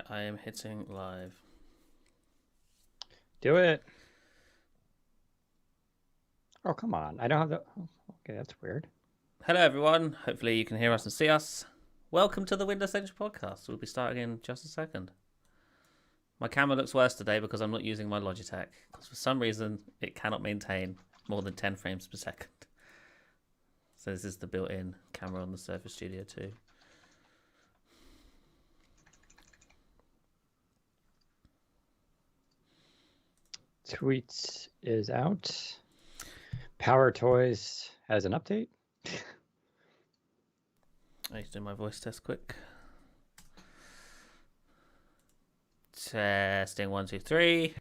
Right, I am hitting live. Do it. Oh, come on. I don't have the... Okay, that's weird. Hello, everyone. Hopefully you can hear us and see us. Welcome to the Windows Central podcast. We'll be starting in just a second. My camera looks worse today because I'm not using my Logitech, because for some reason it cannot maintain more than 10 frames per second. So this is the built-in camera on the Surface Studio 2. Tweets is out. Power Toys has an update. I need to do my voice test quick. Testing 1, 2, 3.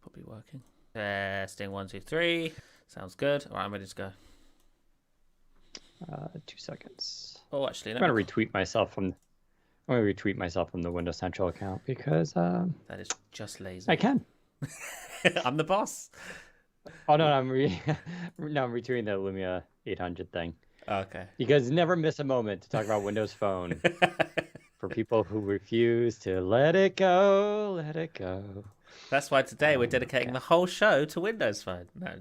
Probably working. Testing 1, 2, 3. Sounds good. All right, I'm ready to go. 2 seconds. Oh, actually, I'm going to retweet myself from... I'm going to retweet myself from the Windows Central account because... that is just lazy. I can. I'm the boss. Oh, no, I'm retweeting the Lumia 800 thing. Okay. Because never miss a moment to talk about Windows Phone. For people who refuse to let it go, let it go. That's why today we're dedicating the whole show to Windows Phone. No.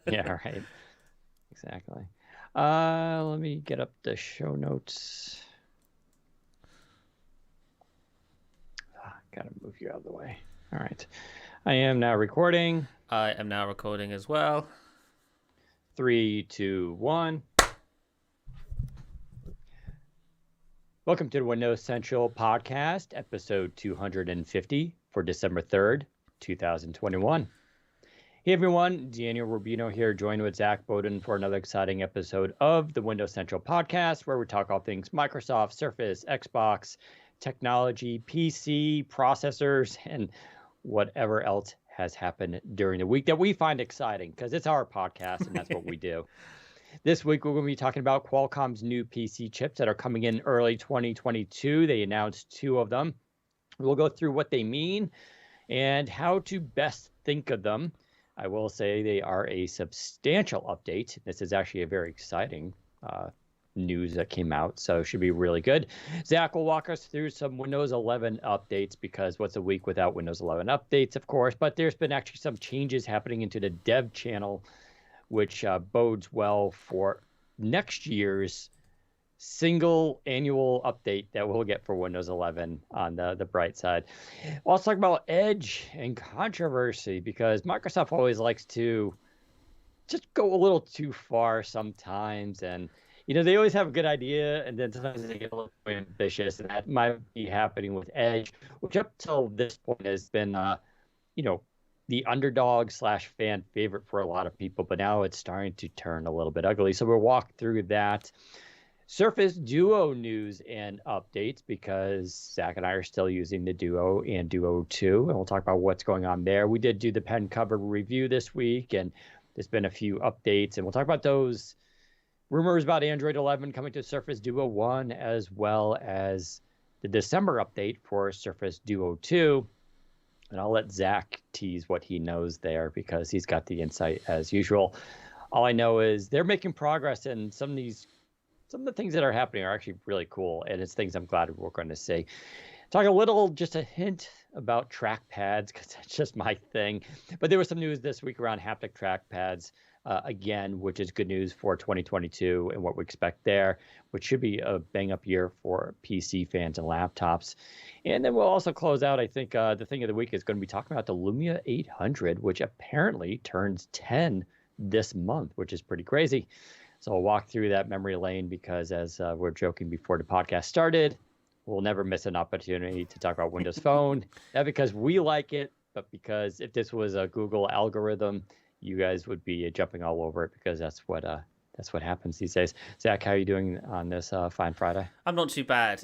Yeah, right. Exactly. Let me get up the show notes. Gotta move you out of the way. All right. I am now recording. I am now recording as well. 3, 2, 1. Welcome to the Windows Central podcast, episode 250 for December 3rd, 2021. Hey everyone, Daniel Rubino here, joined with Zach Bowden for another exciting episode of the Windows Central podcast, where we talk all things Microsoft, Surface, Xbox, technology, PC, processors, and whatever else has happened during the week that we find exciting, because it's our podcast and that's what we do. This week, we're going to be talking about Qualcomm's new PC chips that are coming in early 2022. They announced 2 of them. We'll go through what they mean and how to best think of them. I will say they are a substantial update. This is actually a very exciting news that came out, so it should be really good. Zach will walk us through some Windows 11 updates, because what's a week without Windows 11 updates, of course, but there's been actually some changes happening into the dev channel, which bodes well for next year's single annual update that we'll get for Windows 11 on the bright side. We'll also talk about Edge and controversy, because Microsoft always likes to just go a little too far sometimes, and they always have a good idea, and then sometimes they get a little bit ambitious, and that might be happening with Edge, which up till this point has been, the underdog / fan favorite for a lot of people, but now it's starting to turn a little bit ugly. So we'll walk through that. Surface Duo news and updates, because Zach and I are still using the Duo and Duo 2, and we'll talk about what's going on there. We did do the pen cover review this week, and there's been a few updates, and we'll talk about those rumors about Android 11 coming to Surface Duo 1, as well as the December update for Surface Duo 2. And I'll let Zach tease what he knows there, because he's got the insight as usual. All I know is they're making progress, and some of the things that are happening are actually really cool, and it's things I'm glad we're going to see. Talk a little, just a hint about trackpads, because that's just my thing. But there was some news this week around haptic trackpads, again, which is good news for 2022 and what we expect there, which should be a bang-up year for PC fans and laptops. And then we'll also close out, I think, the thing of the week is going to be talking about the Lumia 800, which apparently turns 10 this month, which is pretty crazy. So I'll walk through that memory lane, because as we're joking before the podcast started, we'll never miss an opportunity to talk about Windows Phone. Not because we like it, but because if this was a Google algorithm, you guys would be jumping all over it, because that's what happens these days. Zach, how are you doing on this fine Friday? I'm not too bad.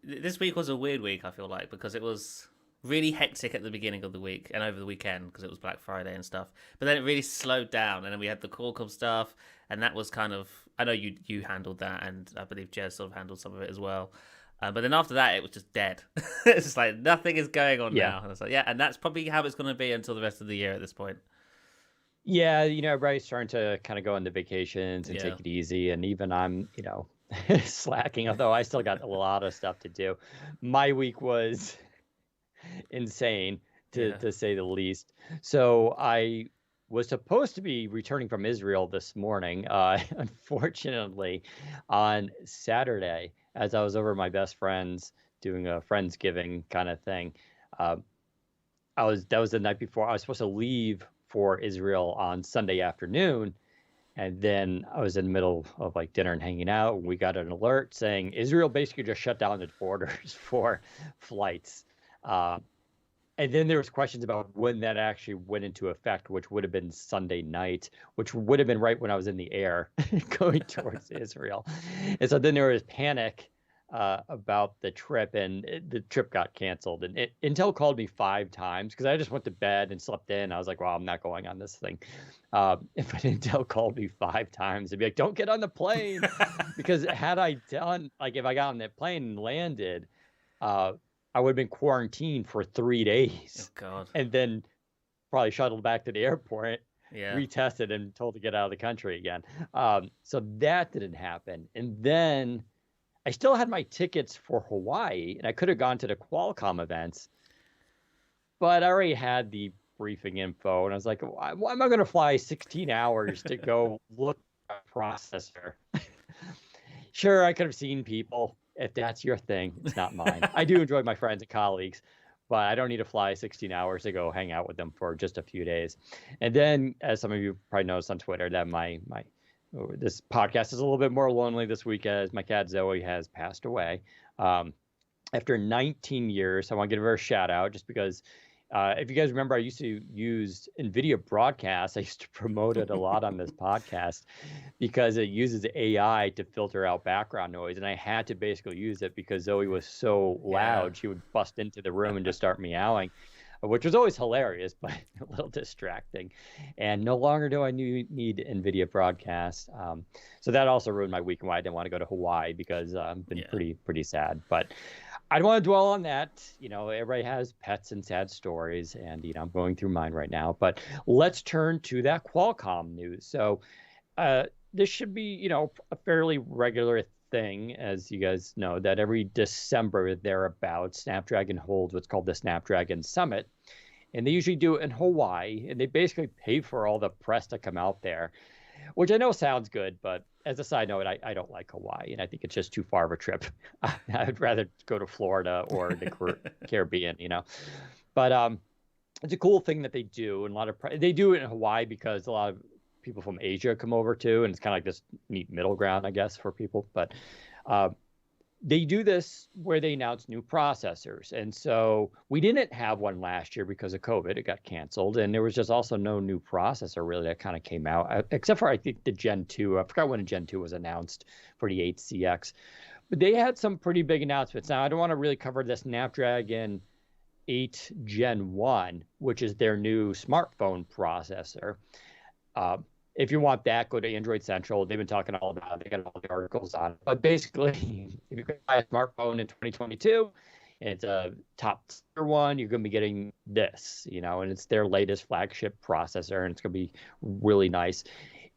This week was a weird week, I feel like, because it was really hectic at the beginning of the week and over the weekend, because it was Black Friday and stuff. But then it really slowed down, and then we had the Qualcomm stuff, and that was kind of... I know you handled that, and I believe Jez sort of handled some of it as well. But then after that, it was just dead. It's just like, nothing is going on now. And I was like, yeah, and that's probably how it's going to be until the rest of the year at this point. Yeah, everybody's starting to kind of go into vacations and take it easy. And even I'm, slacking, although I still got a lot of stuff to do. My week was insane, Yeah. to say the least. So I was supposed to be returning from Israel this morning. Unfortunately, on Saturday, as I was over at my best friend's doing a Friendsgiving kind of thing, uh, that was the night before. I was supposed to leave for Israel on Sunday afternoon, and then I was in the middle of like dinner and hanging out. And we got an alert saying Israel basically just shut down its borders for flights. Uh, and then there was questions about when that actually went into effect, which would have been Sunday night, which would have been right when I was in the air going towards Israel. And so then there was panic about the trip, and the trip got canceled. And Intel called me 5 times because I just went to bed and slept in. I was like, well, I'm not going on this thing. If Intel called me 5 times, they'd be like, don't get on the plane. Because had I done, like, if I got on that plane and landed, I would have been quarantined for 3 days. Oh, God. And then probably shuttled back to the airport, Yeah. retested, and told to get out of the country again. So that didn't happen. And then I still had my tickets for Hawaii, and I could have gone to the Qualcomm events, but I already had the briefing info, and I was like, why am I going to fly 16 hours to go look at a processor? Sure, I could have seen people. If that's your thing, it's not mine. I do enjoy my friends and colleagues, but I don't need to fly 16 hours to go hang out with them for just a few days. And then, as some of you probably noticed on Twitter, that this podcast is a little bit more lonely this week as my cat Zoe has passed away. After 19 years, I want to give her a shout out just because if you guys remember, I used to use NVIDIA Broadcast. I used to promote it a lot on this podcast because it uses AI to filter out background noise. And I had to basically use it because Zoe was so loud. She would bust into the room and just start meowing, which was always hilarious, but a little distracting. And no longer do I need NVIDIA Broadcast. So that also ruined my week and why I didn't want to go to Hawaii because I've been pretty sad. But I don't want to dwell on that. You know, everybody has pets and sad stories, and, you know, I'm going through mine right now. But let's turn to that Qualcomm news. So this should be, you know, a fairly regular thing, as you guys know, that every December thereabouts, Snapdragon holds what's called the Snapdragon Summit. And they usually do it in Hawaii, and they basically pay for all the press to come out there, which I know sounds good, but as a side note, I don't like Hawaii, and I think it's just too far of a trip. I'd rather go to Florida or the Caribbean, you know. But it's a cool thing that they do, and they do it in Hawaii because a lot of people from Asia come over too, and it's kind of like this neat middle ground, I guess, for people. But they do this where they announce new processors. And so we didn't have one last year because of COVID. It got canceled. And there was just also no new processor really that kind of came out, except for, I think, the Gen 2. I forgot when a Gen 2 was announced for the 8CX. But they had some pretty big announcements. Now, I don't want to really cover the Snapdragon 8 Gen 1, which is their new smartphone processor. If you want that, go to Android Central. They've been talking all about it. They got all the articles on it. But basically, if you buy a smartphone in 2022, and it's a top tier one, you're going to be getting this, you know, and it's their latest flagship processor, and it's going to be really nice.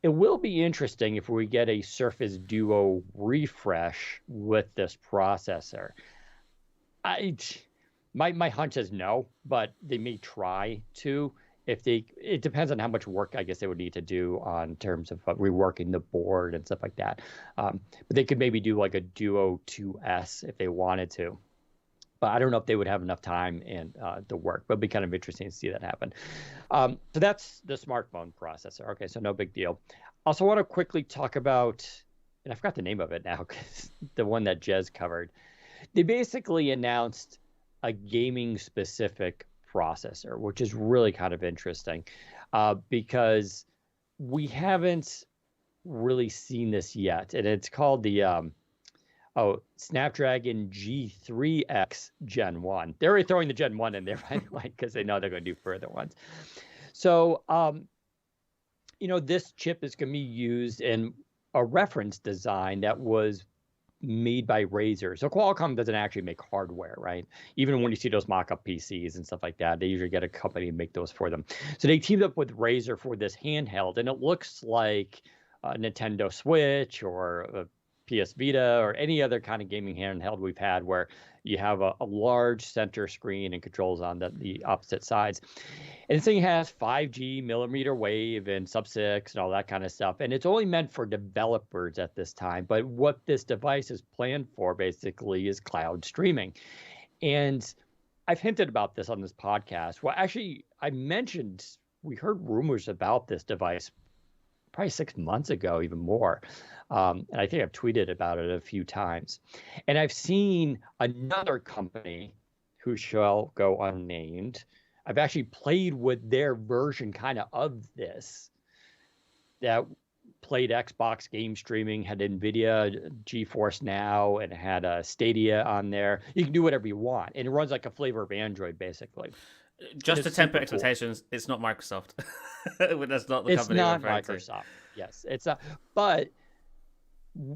It will be interesting if we get a Surface Duo refresh with this processor. My hunch is no, but they may try to. It depends on how much work I guess they would need to do on terms of reworking the board and stuff like that. But they could maybe do like a Duo 2S if they wanted to. But I don't know if they would have enough time and the work. But it'd be kind of interesting to see that happen. So that's the smartphone processor. Okay, so no big deal. Also want to quickly talk about, and I forgot the name of it now, because the one that Jez covered. They basically announced a gaming-specific processor, which is really kind of interesting because we haven't really seen this yet. And it's called the Snapdragon G3X Gen 1. They're already throwing the Gen 1 in there, by the way, because they know they're going to do further ones. So, you know, this chip is going to be used in a reference design that was made by Razer. So Qualcomm doesn't actually make hardware, right? Even when you see those mock-up PCs and stuff like that, they usually get a company to make those for them. So they teamed up with Razer for this handheld, and it looks like a Nintendo Switch or PS Vita or any other kind of gaming handheld we've had where you have a large center screen and controls on the opposite sides. And this thing has 5G, millimeter wave, and sub-6 and all that kind of stuff. And it's only meant for developers at this time. But what this device is planned for basically is cloud streaming. And I've hinted about this on this podcast. Well, actually, we heard rumors about this device probably 6 months ago, even more. And I think I've tweeted about it a few times. And I've seen another company who shall go unnamed. I've actually played with their version kind of this that played Xbox game streaming, had NVIDIA GeForce Now, and had a Stadia on there. You can do whatever you want. And it runs like a flavor of Android, basically. Just to temper expectations, cool. It's not Microsoft. That's not the company. It's not Microsoft. Yes, it's not. But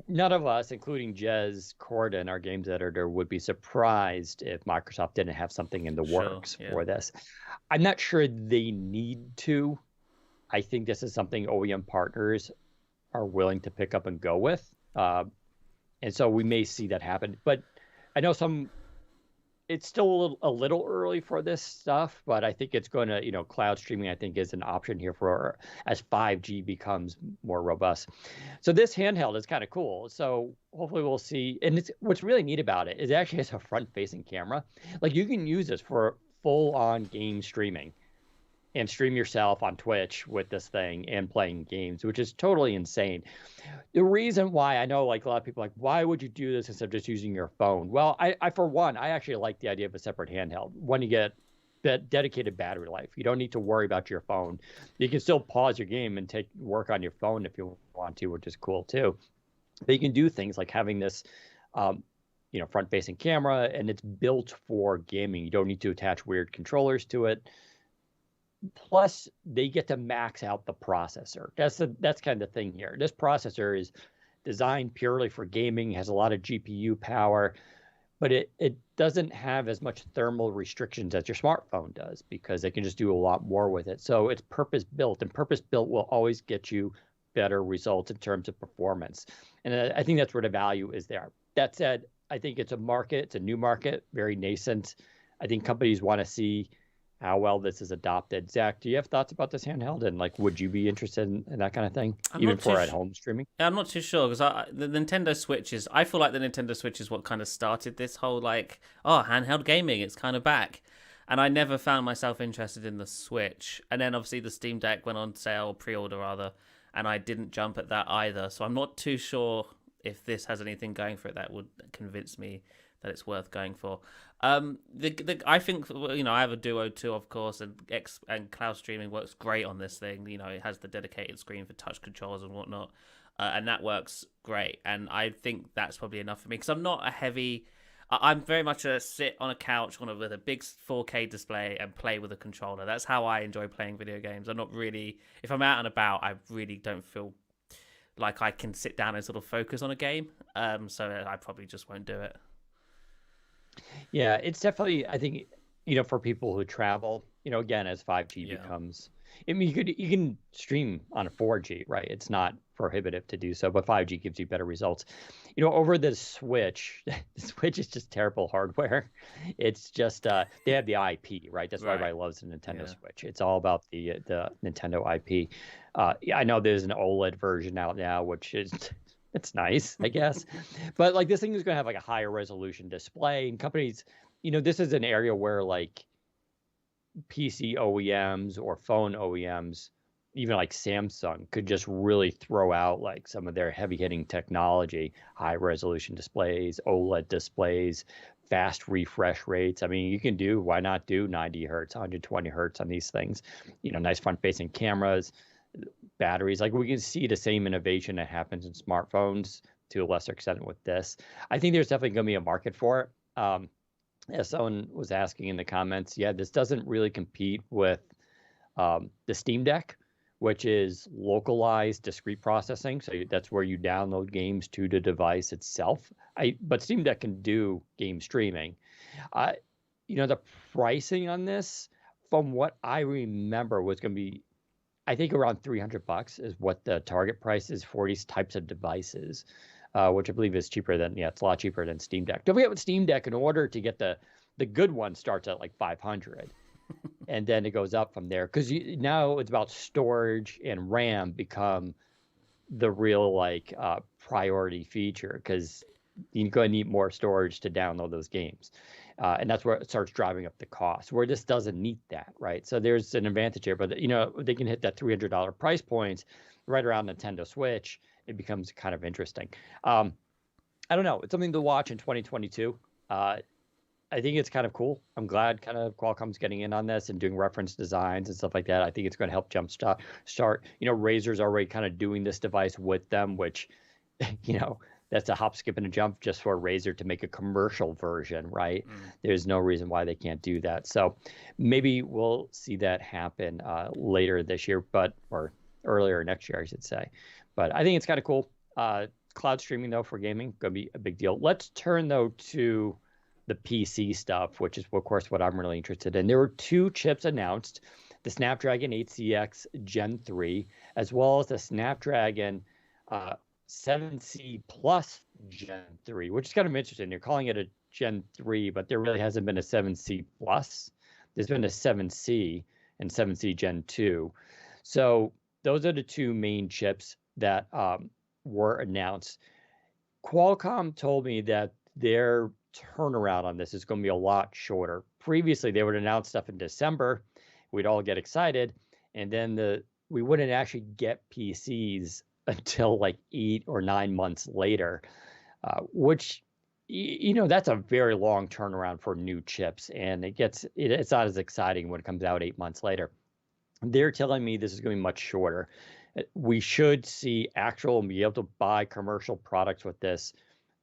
none of us, including Jez Corden, our games editor, would be surprised if Microsoft didn't have something in the works for this. I'm not sure they need to. I think this is something OEM partners are willing to pick up and go with. And so we may see that happen. But I know it's still a little early for this stuff, but I think it's going to, cloud streaming, I think, is an option here for as 5G becomes more robust. So this handheld is kind of cool. So hopefully we'll see. And what's really neat about it is it actually has a front-facing camera. Like you can use this for full-on game streaming and stream yourself on Twitch with this thing and playing games, which is totally insane. The reason why I know, like a lot of people are like, why would you do this instead of just using your phone? Well, I for one, I actually like the idea of a separate handheld. When you get that dedicated battery life, you don't need to worry about your phone. You can still pause your game and work on your phone if you want to, which is cool too. But you can do things like having this, front-facing camera, and it's built for gaming. You don't need to attach weird controllers to it. Plus, they get to max out the processor. That's kind of the thing here. This processor is designed purely for gaming, has a lot of GPU power, but it doesn't have as much thermal restrictions as your smartphone does because they can just do a lot more with it. So it's purpose-built, and purpose-built will always get you better results in terms of performance. And I think that's where the value is there. That said, I think it's a new market, very nascent. I think companies want to see how well this is adopted. Zach, do you have thoughts about this handheld? And would you be interested in that kind of thing, even for at-home streaming? I'm not too sure because the Nintendo Switch I feel like the Nintendo Switch is what kind of started this whole handheld gaming. It's kind of back. And I never found myself interested in the Switch. And then obviously the Steam Deck went on sale, pre-order rather, and I didn't jump at that either. So I'm not too sure if this has anything going for it that would convince me that it's worth going for. I think I have a Duo 2, of course, and cloud streaming works great on this thing. It has the dedicated screen for touch controls and whatnot, and that works great. And I think that's probably enough for me because I'm not a heavy. I'm very much a sit on a couch with a big 4K display and play with a controller. That's how I enjoy playing video games. I'm not really. If I'm out and about, I really don't feel like I can sit down and sort of focus on a game. So I probably just won't do it. Yeah, it's definitely, I think, for people who travel, again, as 5G becomes, I mean, you can stream on a 4G, right? It's not prohibitive to do so, but 5G gives you better results. Over the Switch, the Switch is just terrible hardware. It's just, they have the IP, right? That's why everybody loves the Nintendo Switch. It's all about the Nintendo IP. I know there's an OLED version out now, which is... It's nice, I guess. But this thing is going to have a higher resolution display, and companies, this is an area where PC OEMs or phone OEMs, even Samsung, could just really throw out some of their heavy hitting technology, high resolution displays, OLED displays, fast refresh rates. I mean, you can why not do 90 hertz, 120 hertz on these things, nice front facing cameras, batteries. We can see the same innovation that happens in smartphones to a lesser extent with this. I think there's definitely going to be a market for it. As someone was asking in the comments, this doesn't really compete with the Steam Deck, which is localized discrete processing. So that's where you download games to the device itself. But Steam Deck can do game streaming. The pricing on this, from what I remember, was going to be, I think, around $300 is what the target price is for these types of devices. which I believe is cheaper than, it's a lot cheaper than Steam Deck. Don't forget with Steam Deck, in order to get the good one starts at like 500. And then it goes up from there because now it's about storage and RAM become the real like priority feature because you're going to need more storage to download those games. And that's where it starts driving up the cost, where this doesn't need that, right? So there's an advantage here, but they can hit that $300 price point right around Nintendo Switch. It becomes kind of interesting. I don't know. It's something to watch in 2022. I think it's kind of cool. I'm glad kind of Qualcomm's getting in on this and doing reference designs and stuff like that. I think it's going to help jumpstart. Razer's already kind of doing this device with them, which, that's a hop, skip, and a jump just for Razer to make a commercial version, right? There's no reason why they can't do that. So maybe we'll see that happen later this year, or earlier next year, I should say. But I think it's kind of cool. Cloud streaming, though, for gaming, going to be a big deal. Let's turn, though, to the PC stuff, which is, of course, what I'm really interested in. There were 2 chips announced, the Snapdragon 8CX Gen 3, as well as the Snapdragon 7C Plus Gen 3, which is kind of interesting. They're calling it a Gen 3, but there really hasn't been a 7C Plus. There's been a 7C and 7C Gen 2. So those are the 2 main chips that were announced. Qualcomm told me that their turnaround on this is going to be a lot shorter. Previously, they would announce stuff in December. We'd all get excited, and then we wouldn't actually get PCs until like 8 or 9 months later, which that's a very long turnaround for new chips, and it's not as exciting when it comes out 8 months later. They're telling me this is going to be much shorter. We should see be able to buy commercial products with this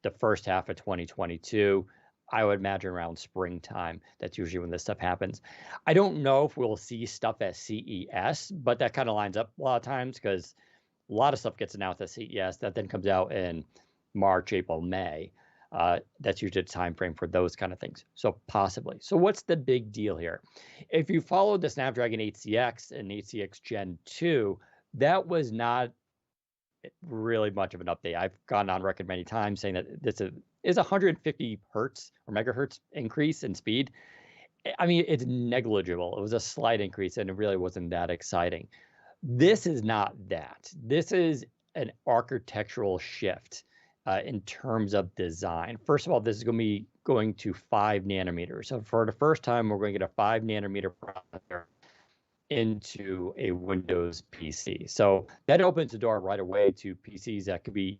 the first half of 2022. I would imagine around springtime. That's usually when this stuff happens. I don't know if we'll see stuff at CES, but that kind of lines up a lot of times because a lot of stuff gets announced at CES that then comes out in March, April, May. That's usually the time frame for those kind of things. So possibly. So what's the big deal here? If you follow the Snapdragon 8CX and 8CX Gen 2, that was not really much of an update. I've gone on record many times saying that this is 150 hertz or megahertz increase in speed. I mean, it's negligible. It was a slight increase, and it really wasn't that exciting. This is not that. This is an architectural shift in terms of design. First of all, this is going to be going to 5 nanometers. So for the first time, we're going to get a 5 nanometer processor into a Windows PC. So that opens the door right away to PCs that could be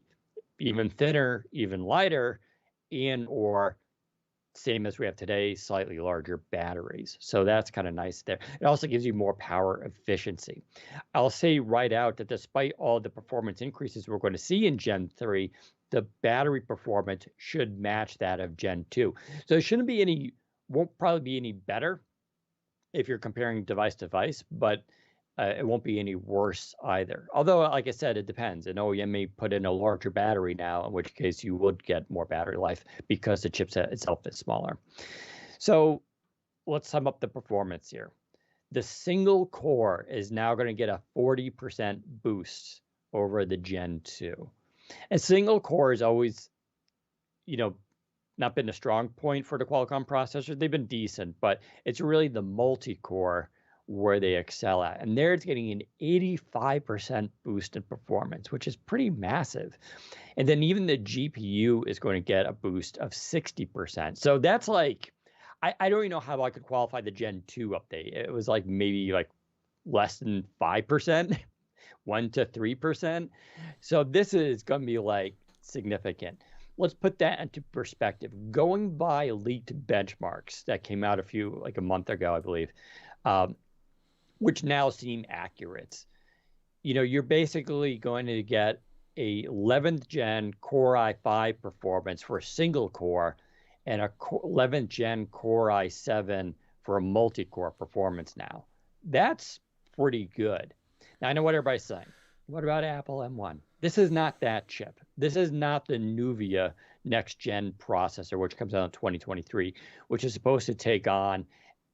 even thinner, even lighter, or same as we have today, slightly larger batteries. So that's kind of nice there. It also gives you more power efficiency. I'll say right out that despite all the performance increases we're going to see in Gen 3, the battery performance should match that of Gen 2. So it won't probably be any better if you're comparing device to device, but it won't be any worse either. Although, like I said, it depends. An OEM may put in a larger battery now, in which case you would get more battery life because the chipset itself is smaller. So let's sum up the performance here. The single core is now going to get a 40% boost over the Gen 2. And single core is always, not been a strong point for the Qualcomm processors. They've been decent, but it's really the multi-core where they excel at. And there it's getting an 85% boost in performance, which is pretty massive. And then even the GPU is going to get a boost of 60%. So that's like, I don't even know how I could qualify the Gen 2 update. It was like maybe like less than 5%, 1 to 3%. So this is going to be like significant. Let's put that into perspective. Going by leaked benchmarks that came out a month ago, I believe, which now seem accurate. You're basically going to get a 11th gen Core i5 performance for a single core and a 11th gen Core i7 for a multi-core performance now. That's pretty good. Now, I know what everybody's saying. What about Apple M1? This is not that chip. This is not the Nuvia next-gen processor, which comes out in 2023, which is supposed to take on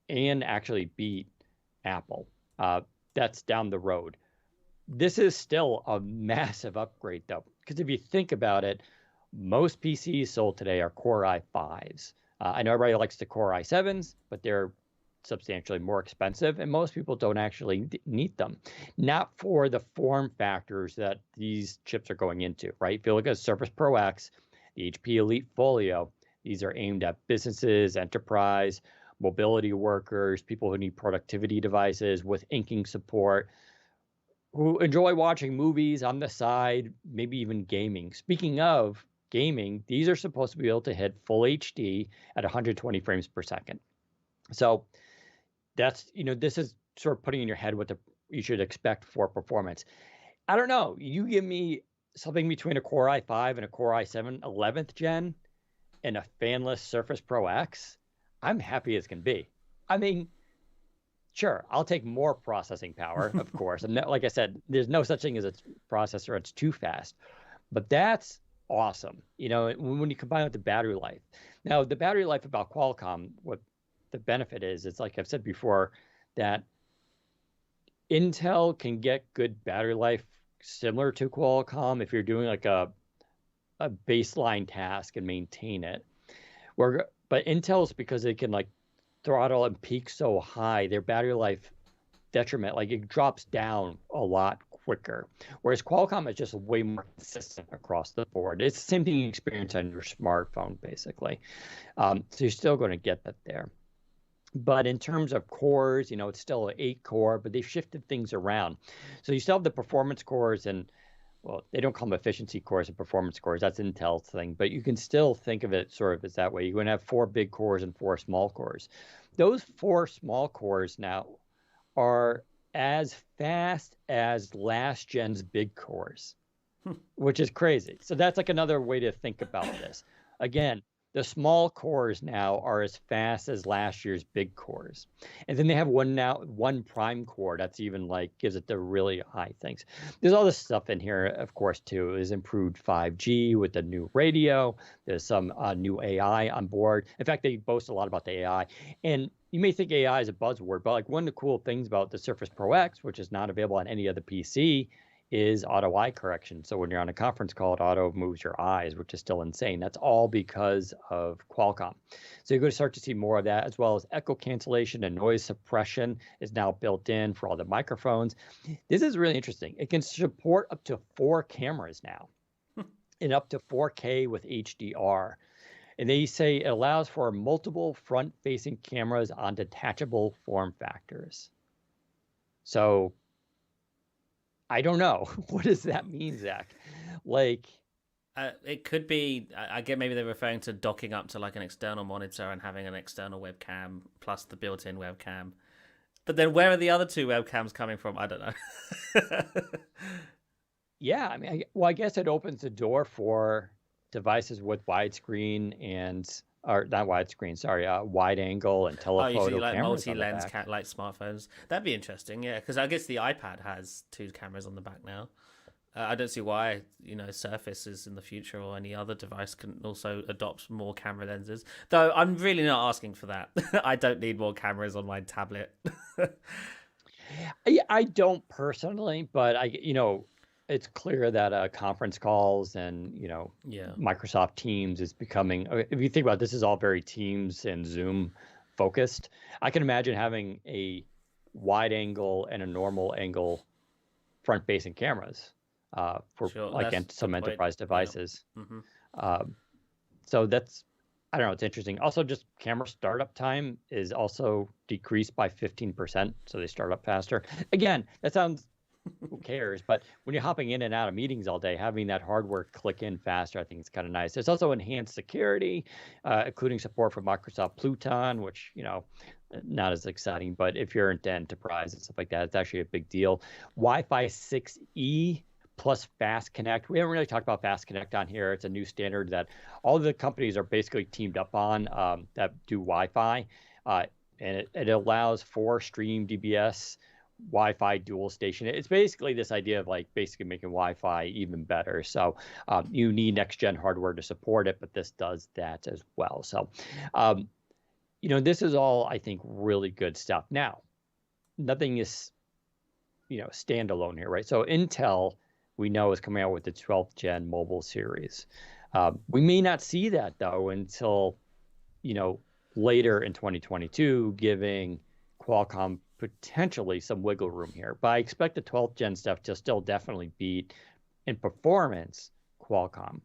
and actually beat Apple. That's down the road. This is still a massive upgrade, though, because if you think about it, Most PCs sold today are Core i5s. I know everybody likes the Core i7s, but they're substantially more expensive, and most people don't actually need them. Not for the form factors that these chips are going into, right? If you look at Surface Pro X, the HP Elite Folio, these are aimed at businesses, enterprise, mobility workers, people who need productivity devices with inking support, who enjoy watching movies on the side, maybe even gaming. Speaking of gaming, these are supposed to be able to hit full HD at 120 frames per second. So that's, this is sort of putting in your head what you should expect for performance. I don't know. You give me something between a Core i5 and a Core i7 11th gen and a fanless Surface Pro X, I'm happy as can be. I mean, sure, I'll take more processing power, of course. And like I said, there's no such thing as a processor that's too fast. But that's awesome, when you combine it with the battery life. Now, the battery life about Qualcomm, what the benefit is, it's like I've said before, that Intel can get good battery life similar to Qualcomm if you're doing like a baseline task and maintain it. But Intel's, because they can like throttle and peak so high, their battery life detriment, like it drops down a lot quicker. Whereas Qualcomm is just way more consistent across the board. It's the same thing you experience on your smartphone, basically. So you're still going to get that there. But in terms of cores, it's still an 8-core, but they've shifted things around. So you still have the performance cores, and well, they don't call them efficiency cores and performance cores. That's Intel's thing, but you can still think of it sort of as that way. You're going to have 4 big cores and 4 small cores. Those 4 small cores now are as fast as last gen's big cores, which is crazy. So that's like another way to think about this. Again, the small cores now are as fast as last year's big cores. And then they have one prime core that's even like gives it the really high things. There's all this stuff in here, of course, too. Is improved 5G with the new radio. There's some new AI on board. In fact, they boast a lot about the AI. And you may think AI is a buzzword, but like one of the cool things about the Surface Pro X, which is not available on any other PC, is auto eye correction. So when you're on a conference call, it auto moves your eyes, which is still insane. That's all because of Qualcomm. So you're going to start to see more of that, as well as echo cancellation and noise suppression is now built in for all the microphones. This is really interesting. It can support up to 4 cameras now and up to 4K with HDR. And they say it allows for multiple front-facing cameras on detachable form factors. So I don't know. What does that mean, Zach? Like, it could be. I get maybe they're referring to docking up to like an external monitor and having an external webcam plus the built-in webcam. But then where are the other 2 webcams coming from? I don't know. Yeah, I mean, I guess it opens the door for devices with widescreen or not widescreen, sorry, wide angle and telephoto you see like cameras multi-lens like smartphones. That'd be interesting, yeah, because I guess the iPad has 2 cameras on the back now. I don't see why Surface is in the future or any other device can also adopt more camera lenses. Though I'm really not asking for that. I don't need more cameras on my tablet. I don't personally, but it's clear that conference calls and Microsoft Teams is becoming. If you think about it, this is all very Teams and Zoom focused. I can imagine having a wide angle and a normal angle front-facing cameras for some enterprise devices. Yeah. Mm-hmm. So that's, I don't know, it's interesting. Also, just camera startup time is also decreased by 15%, so they start up faster. Again, that sounds. Who cares? But when you're hopping in and out of meetings all day, having that hardware click in faster, I think it's kind of nice. There's also enhanced security, including support for Microsoft Pluton, which, not as exciting. But if you're into enterprise and stuff like that, it's actually a big deal. Wi-Fi 6E plus Fast Connect. We haven't really talked about Fast Connect on here. It's a new standard that all the companies are basically teamed up on that do Wi-Fi. And it allows for stream DBS Wi-Fi dual station. It's basically this idea of like basically making Wi-Fi even better. So you need next gen hardware to support it, but this does that as well. So, this is all, I think, really good stuff. Now, nothing is, standalone here, right? So Intel, we know, is coming out with the 12th gen mobile series. We may not see that though until, later in 2022, giving Qualcomm potentially some wiggle room here. But I expect the 12th gen stuff to still definitely beat in performance Qualcomm.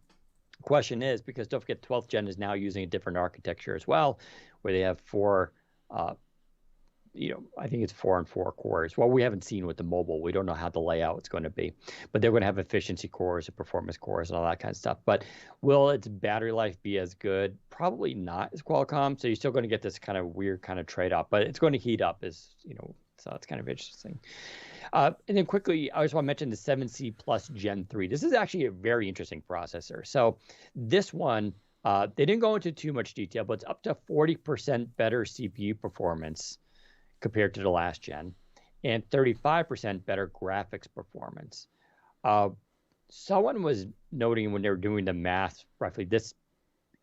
Question is, because don't forget 12th gen is now using a different architecture as well, where they have four, I think it's 4 and 4 cores. Well, we haven't seen with the mobile. We don't know how the layout is going to be, but they're going to have efficiency cores and performance cores and all that kind of stuff. But will its battery life be as good? Probably not as Qualcomm. So you're still going to get this kind of weird kind of trade-off, but it's going to heat up so it's kind of interesting. And then quickly, I just want to mention the 7C Plus Gen 3. This is actually a very interesting processor. So this one, they didn't go into too much detail, but it's up to 40% better CPU performance compared to the last gen, and 35% better graphics performance. Someone was noting when they were doing the math, roughly, this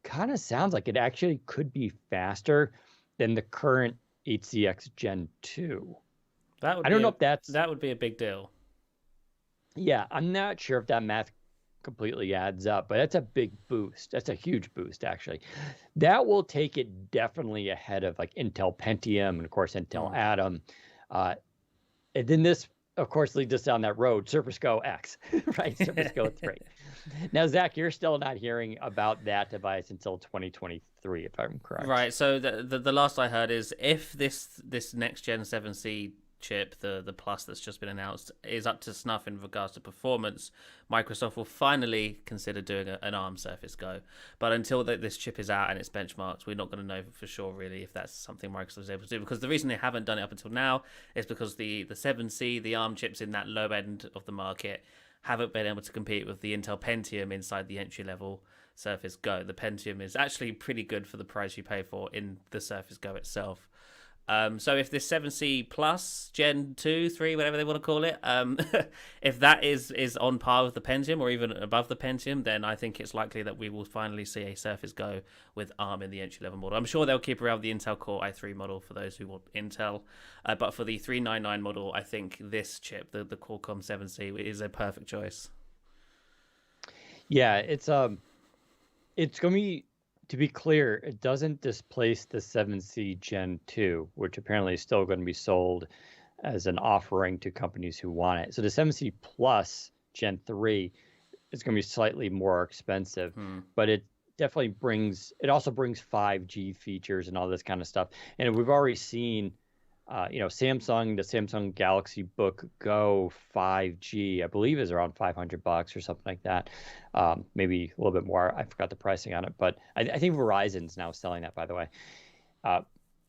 kind of sounds like it actually could be faster than the current HCX Gen 2. That would be a big deal. Yeah, I'm not sure if that math completely adds up, but that's a big boost. That's a huge boost, actually. That will take it definitely ahead of like Intel Pentium and of course Intel Atom. And then this, of course, leads us down that road, Surface Go X, right? Surface Go 3. Now, Zach, you're still not hearing about that device until 2023, if I'm correct. Right. So the last I heard is if this next gen 7C chip, the Plus that's just been announced, is up to snuff in regards to performance, Microsoft will finally consider doing an ARM Surface Go. But until this chip is out and it's benchmarked, we're not going to know for sure really if that's something Microsoft is able to do, because the reason they haven't done it up until now is because the 7C, the ARM chips in that low end of the market, haven't been able to compete with the Intel Pentium inside the entry level Surface Go. The Pentium is actually pretty good for the price you pay for in the Surface Go itself. So if this 7C Plus Gen 2, 3, whatever they want to call it, if that is on par with the Pentium or even above the Pentium, then I think it's likely that we will finally see a Surface Go with ARM in the entry-level model. I'm sure they'll keep around the Intel Core i3 model for those who want Intel, but for the 399 model, I think this chip, the Qualcomm 7C, is a perfect choice. Yeah, it's going to be... To be clear, it doesn't displace the 7C Gen 2, which apparently is still going to be sold as an offering to companies who want it. So the 7C Plus Gen 3 is going to be slightly more expensive, but it definitely also brings 5G features and all this kind of stuff. And we've already seen, the Samsung Galaxy Book Go 5G, I believe is around $500 or something like that. Maybe a little bit more. I forgot the pricing on it, but I think Verizon's now selling that, by the way.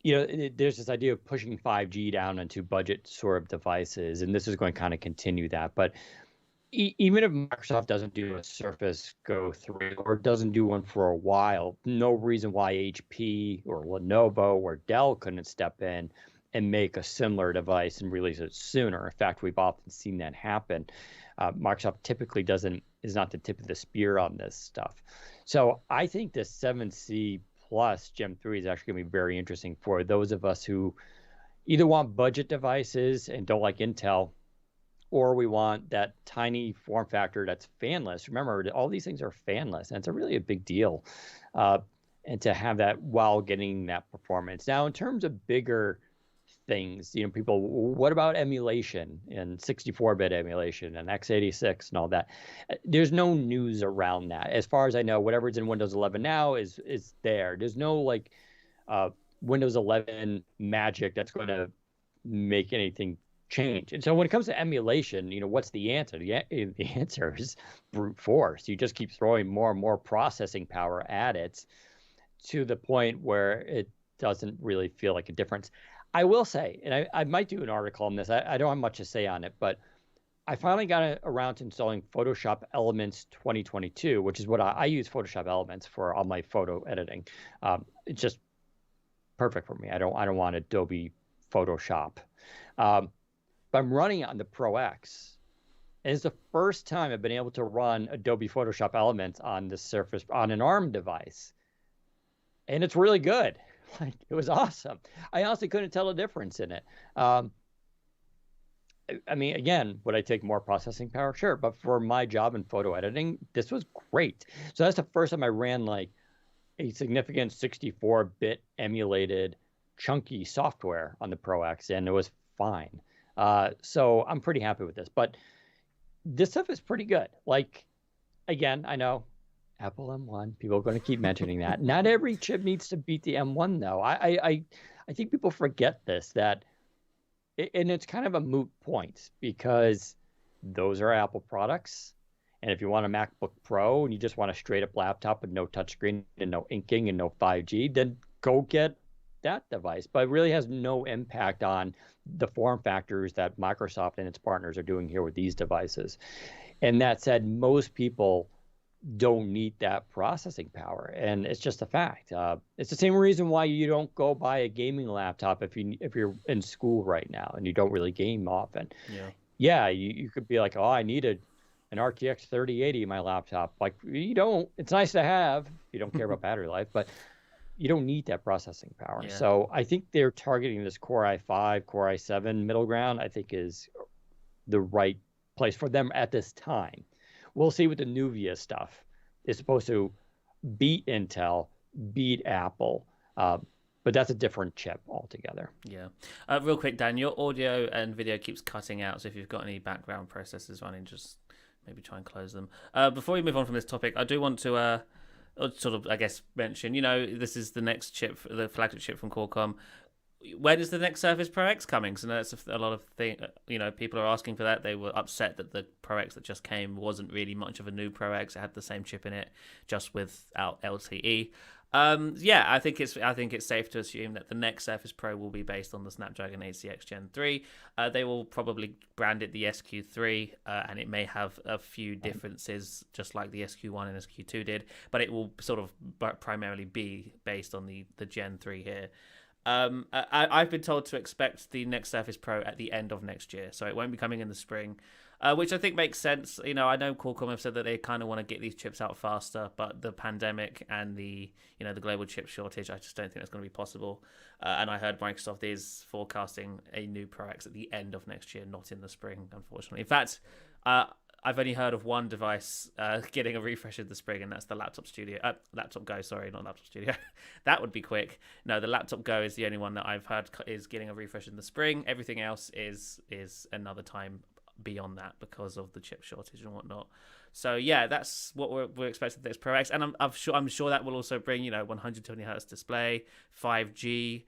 There's this idea of pushing 5G down into budget sort of devices, and this is going to kind of continue that. But even if Microsoft doesn't do a Surface Go 3 or doesn't do one for a while, no reason why HP or Lenovo or Dell couldn't step in and make a similar device and release it sooner. In fact, we've often seen that happen. Microsoft typically is not the tip of the spear on this stuff. So I think this 7C Plus Gen 3 is actually going to be very interesting for those of us who either want budget devices and don't like Intel, or we want that tiny form factor that's fanless. Remember, all these things are fanless, and it's really a big deal. And to have that while getting that performance. Now, in terms of bigger things, people, what about emulation and 64-bit emulation and x86 and all that? There's no news around that. As far as I know, whatever's in Windows 11 now is there. There's no Windows 11 magic that's going to make anything change. And so when it comes to emulation, what's the answer? The answer is brute force. You just keep throwing more and more processing power at it to the point where it doesn't really feel like a difference. I will say, and I might do an article on this, I don't have much to say on it, but I finally got around to installing Photoshop Elements 2022, which is what I use Photoshop Elements for all my photo editing. It's just perfect for me. I don't want Adobe Photoshop. But I'm running it on the Pro X. And it's the first time I've been able to run Adobe Photoshop Elements on the Surface, on an ARM device. And it's really good. It was awesome. I honestly couldn't tell a difference in it. I mean, again, would I take more processing power? Sure. But for my job in photo editing, this was great. So that's the first time I ran like a significant 64-bit emulated chunky software on the Pro X, and it was fine. So I'm pretty happy with this. But this stuff is pretty good. Like, again, I know Apple M1, people are going to keep mentioning that. Not every chip needs to beat the M1, though. I think people forget this, that and it's kind of a moot point because those are Apple products. And if you want a MacBook Pro and you just want a straight up laptop with no touchscreen and no inking and no 5G, then go get that device. But it really has no impact on the form factors that Microsoft and its partners are doing here with these devices. And that said, most people don't need that processing power, and it's just a fact. It's the same reason why you don't go buy a gaming laptop if you're in school right now and you don't really game often. Yeah, you could be like, oh, I needed an RTX 3080 in my laptop. Like, you don't. It's nice to have if you don't care about battery life, but you don't need that processing power. Yeah. So I think they're targeting this Core i5, Core i7 middle ground. I think is the right place for them at this time. We'll see with the Nuvia stuff. It's supposed to beat Intel, beat Apple, but that's a different chip altogether. Yeah. Real quick, Dan, your audio and video keeps cutting out, so if you've got any background processes running, just maybe try and close them. Before we move on from this topic, I do want to sort of, I guess, mention, this is the next chip, the flagship chip from Qualcomm. When is the next Surface Pro X coming? So that's a lot of people are asking for that. They were upset that the Pro X that just came wasn't really much of a new Pro X. It had the same chip in it, just without LTE. I think it's safe to assume that the next Surface Pro will be based on the Snapdragon 8cX Gen 3. They will probably brand it the SQ3, and it may have a few differences, just like the SQ1 and SQ2 did, but it will sort of primarily be based on the Gen 3 here. I've been told to expect the next Surface Pro at the end of next year, so it won't be coming in the spring, which I think makes sense. I know Qualcomm have said that they kind of want to get these chips out faster, but the pandemic and the global chip shortage, I just don't think that's going to be possible. And I heard Microsoft is forecasting a new Pro X at the end of next year, not in the spring, unfortunately. In fact, I've only heard of one device getting a refresh in the spring, and that's the Laptop Go. Sorry, not Laptop Studio. That would be quick. No, the Laptop Go is the only one that I've heard is getting a refresh in the spring. Everything else is another time beyond that because of the chip shortage and whatnot. So yeah, that's what we're expecting for this Pro X, and I'm sure that will also bring 120 hertz display, 5G,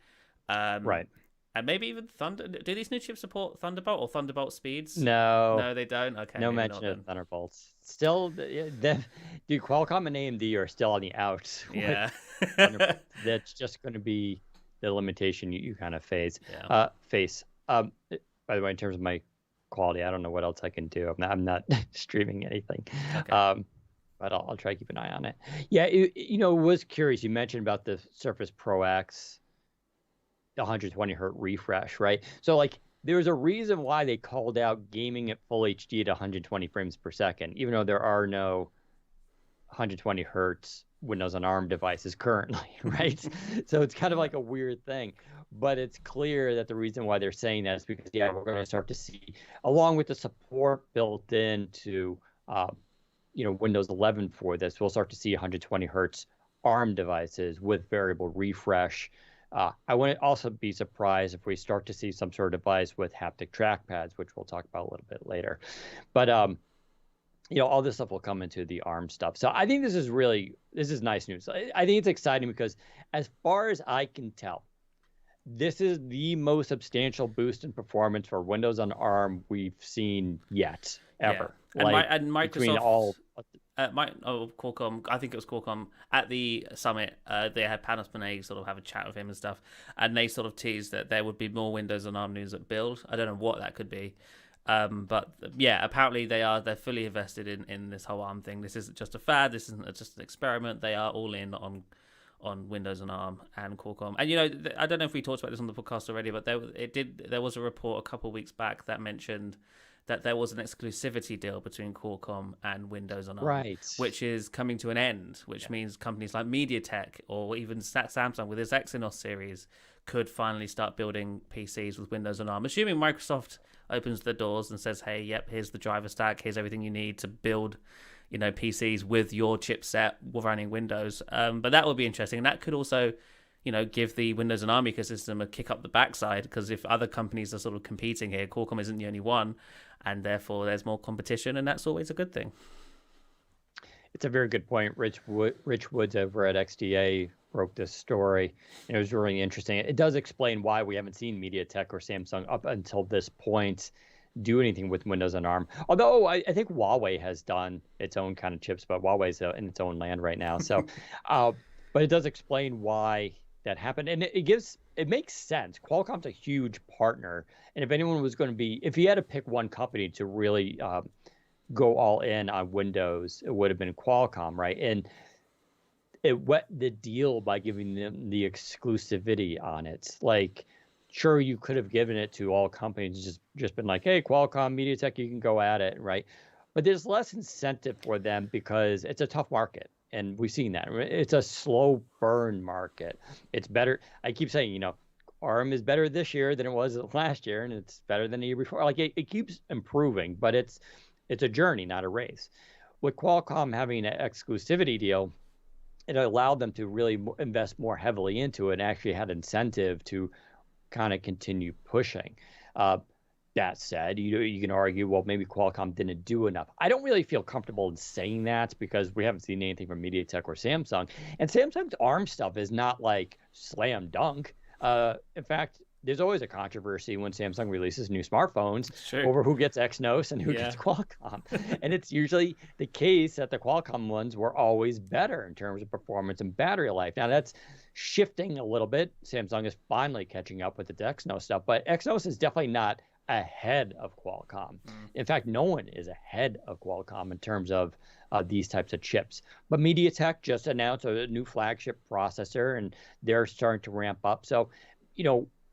Right. And maybe even Thunder. Do these new chips support Thunderbolt or Thunderbolt speeds? No, they don't. Okay, no mention of Thunderbolts. Still, dude, Qualcomm and AMD are still on the outs. Yeah, that's just going to be the limitation you kind of face. By the way, in terms of my quality, I don't know what else I can do. I'm not streaming anything. Okay. But I'll try to keep an eye on it. Yeah, it was curious. You mentioned about the Surface Pro X, the 120 hertz refresh, right? So like there's a reason why they called out gaming at full HD at 120 frames per second, even though there are no 120 hertz Windows on ARM devices currently, right? So it's kind of like a weird thing, but it's clear that the reason why they're saying that is because we're going to start to see, along with the support built into Windows 11 for this, we'll start to see 120 hertz ARM devices with variable refresh. I wouldn't also be surprised if we start to see some sort of device with haptic trackpads, which we'll talk about a little bit later. But all this stuff will come into the ARM stuff. So I think this is nice news. I think it's exciting because as far as I can tell, this is the most substantial boost in performance for Windows on ARM we've seen yet, ever. Yeah. And Microsoft, between all... Qualcomm, I think it was Qualcomm, at the summit, they had Panos Panay sort of have a chat with him and stuff, and they sort of teased that there would be more Windows on ARM news at Build. I don't know what that could be. But yeah, apparently they're fully invested in this whole ARM thing. This isn't just a fad. This isn't just an experiment. They are all in on Windows on ARM and Qualcomm. And I don't know if we talked about this on the podcast already, but there was a report a couple of weeks back that mentioned that there was an exclusivity deal between Qualcomm and Windows on ARM, right, which is coming to an end, which means companies like MediaTek or even Samsung with its Exynos series could finally start building PCs with Windows on ARM, assuming Microsoft opens the doors and says, hey, yep, here's the driver stack, here's everything you need to build, PCs with your chipset running Windows. But that would be interesting. And that could also, give the Windows and ARM ecosystem a kick up the backside, because if other companies are sort of competing here, Qualcomm isn't the only one, and therefore there's more competition, and that's always a good thing. It's a very good point. Rich Woods over at XDA broke this story, and it was really interesting. It does explain why we haven't seen MediaTek or Samsung up until this point do anything with Windows and ARM. Although I think Huawei has done its own kind of chips, but Huawei's in its own land right now. So, but it does explain why that happened, and it makes sense. Qualcomm's a huge partner, and if anyone was going to be, if you had to pick one company to really go all in on Windows, it would have been Qualcomm, right? And it wet the deal by giving them the exclusivity on it. Like, sure, you could have given it to all companies, just been like, hey, Qualcomm, MediaTek, you can go at it, right? But there's less incentive for them because it's a tough market. And we've seen that. It's a slow burn market. It's better. I keep saying, ARM is better this year than it was last year, and it's better than the year before. Like, it keeps improving, but it's a journey, not a race. With Qualcomm having an exclusivity deal, it allowed them to really invest more heavily into it and actually had incentive to kind of continue pushing. That said, you can argue, well, maybe Qualcomm didn't do enough. I don't really feel comfortable in saying that because we haven't seen anything from MediaTek or Samsung. And Samsung's ARM stuff is not like slam dunk. In fact, there's always a controversy when Samsung releases new smartphones over who gets Exynos and who gets Qualcomm. And it's usually the case that the Qualcomm ones were always better in terms of performance and battery life. Now, that's shifting a little bit. Samsung is finally catching up with its Exynos stuff, but Exynos is definitely not ahead of Qualcomm. In fact, no one is ahead of Qualcomm in terms of these types of chips. But MediaTek just announced a new flagship processor, and they're starting to ramp up. So,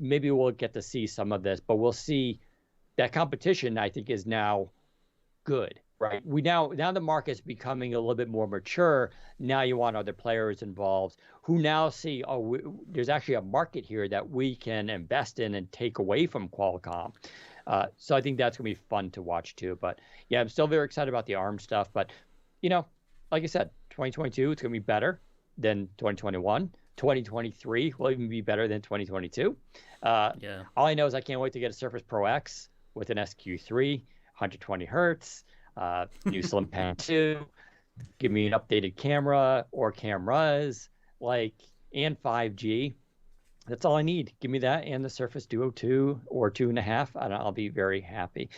maybe we'll get to see some of this, but we'll see that competition, I think, is now good, right? Now the market's becoming a little bit more mature. Now you want other players involved who now see, there's actually a market here that we can invest in and take away from Qualcomm. So I think that's going to be fun to watch too. But yeah, I'm still very excited about the ARM stuff. But, like I said, 2022, it's going to be better than 2021. 2023 will even be better than 2022. All I know is I can't wait to get a Surface Pro X with an SQ3, 120 hertz, new Slim Pen 2. Give me an updated camera or cameras, and 5G. That's all I need. Give me that and the Surface Duo 2 or 2.5, and I'll be very happy.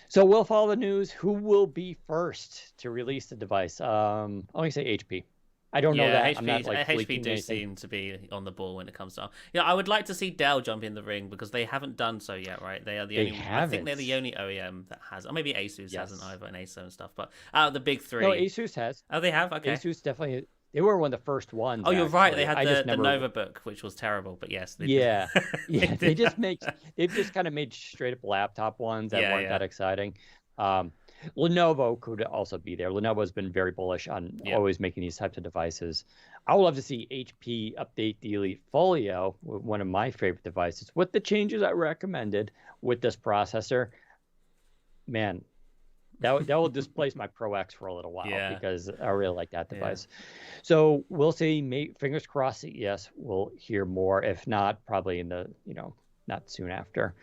So we'll follow the news. Who will be first to release the device? I'm going to say HP. I don't know that. HP do seem to be on the ball when it comes to. I would like to see Dell jump in the ring because they haven't done so yet, right? They are the only. I think they're the only OEM that has. Or maybe Asus hasn't either, and Acer and stuff. But out of the big three, no, Asus has. Oh, they have. Okay. Asus definitely. They were one of the first ones. Oh, you're right. They had the Nova book, which was terrible. But yes, they did. They've just kind of made straight up laptop ones that weren't that exciting. Lenovo could also be there. Lenovo's been very bullish on always making these types of devices. I would love to see HP update the Elite Folio, one of my favorite devices, with the changes I recommended with this processor. Man, that will displace my Pro X for a little while because I really like that device. So we'll see. Fingers crossed. CES, we'll hear more. If not, probably in the not soon after.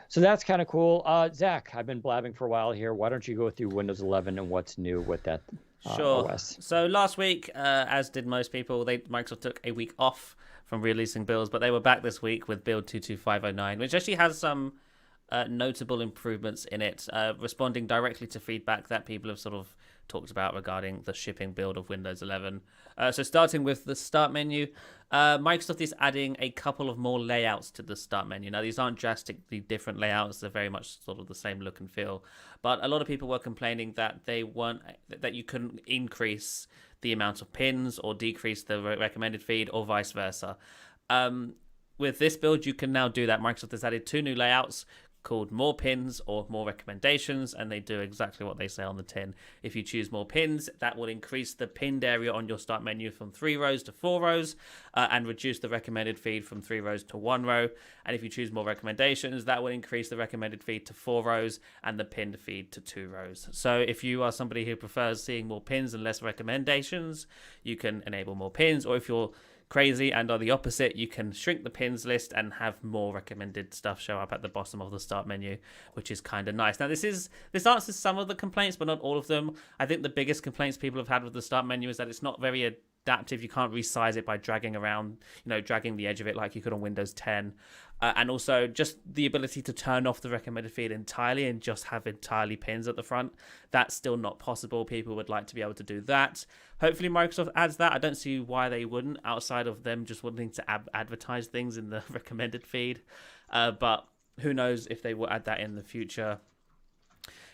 So that's kind of cool. Zach, I've been blabbing for a while here. Why don't you go through Windows 11 and what's new with that OS? So last week, as did most people, Microsoft took a week off from releasing builds, but they were back this week with build 22509, which actually has some notable improvements in it, responding directly to feedback that people have sort of talked about regarding the shipping build of Windows 11. So starting with the start menu, Microsoft is adding a couple of more layouts to the start menu. Now, these aren't drastically different layouts. They're very much sort of the same look and feel. But a lot of people were complaining that that you couldn't increase the amount of pins or decrease the recommended feed or vice versa. With this build, you can now do that. Microsoft has added two new layouts called More Pins or More Recommendations, and they do exactly what they say on the tin. If you choose more pins, that will increase the pinned area on your start menu from 3 rows to 4 rows, and reduce the recommended feed from 3 rows to 1 row. And if you choose more recommendations, that will increase the recommended feed to 4 rows and the pinned feed to 2 rows. So if you are somebody who prefers seeing more pins and less recommendations, you can enable more pins. Or if you're crazy and are the opposite, you can shrink the pins list and have more recommended stuff show up at the bottom of the start menu, which is kind of nice. Now this answers some of the complaints, but not all of them. I think the biggest complaints people have had with the start menu is that it's not very adaptive. You can't resize it by dragging around, dragging the edge of it like you could on Windows 10. And also just the ability to turn off the recommended feed entirely and just have entirely pins at the front. That's still not possible. People would like to be able to do that. Hopefully Microsoft adds that. I don't see why they wouldn't, outside of them just wanting to advertise things in the recommended feed. But who knows if they will add that in the future.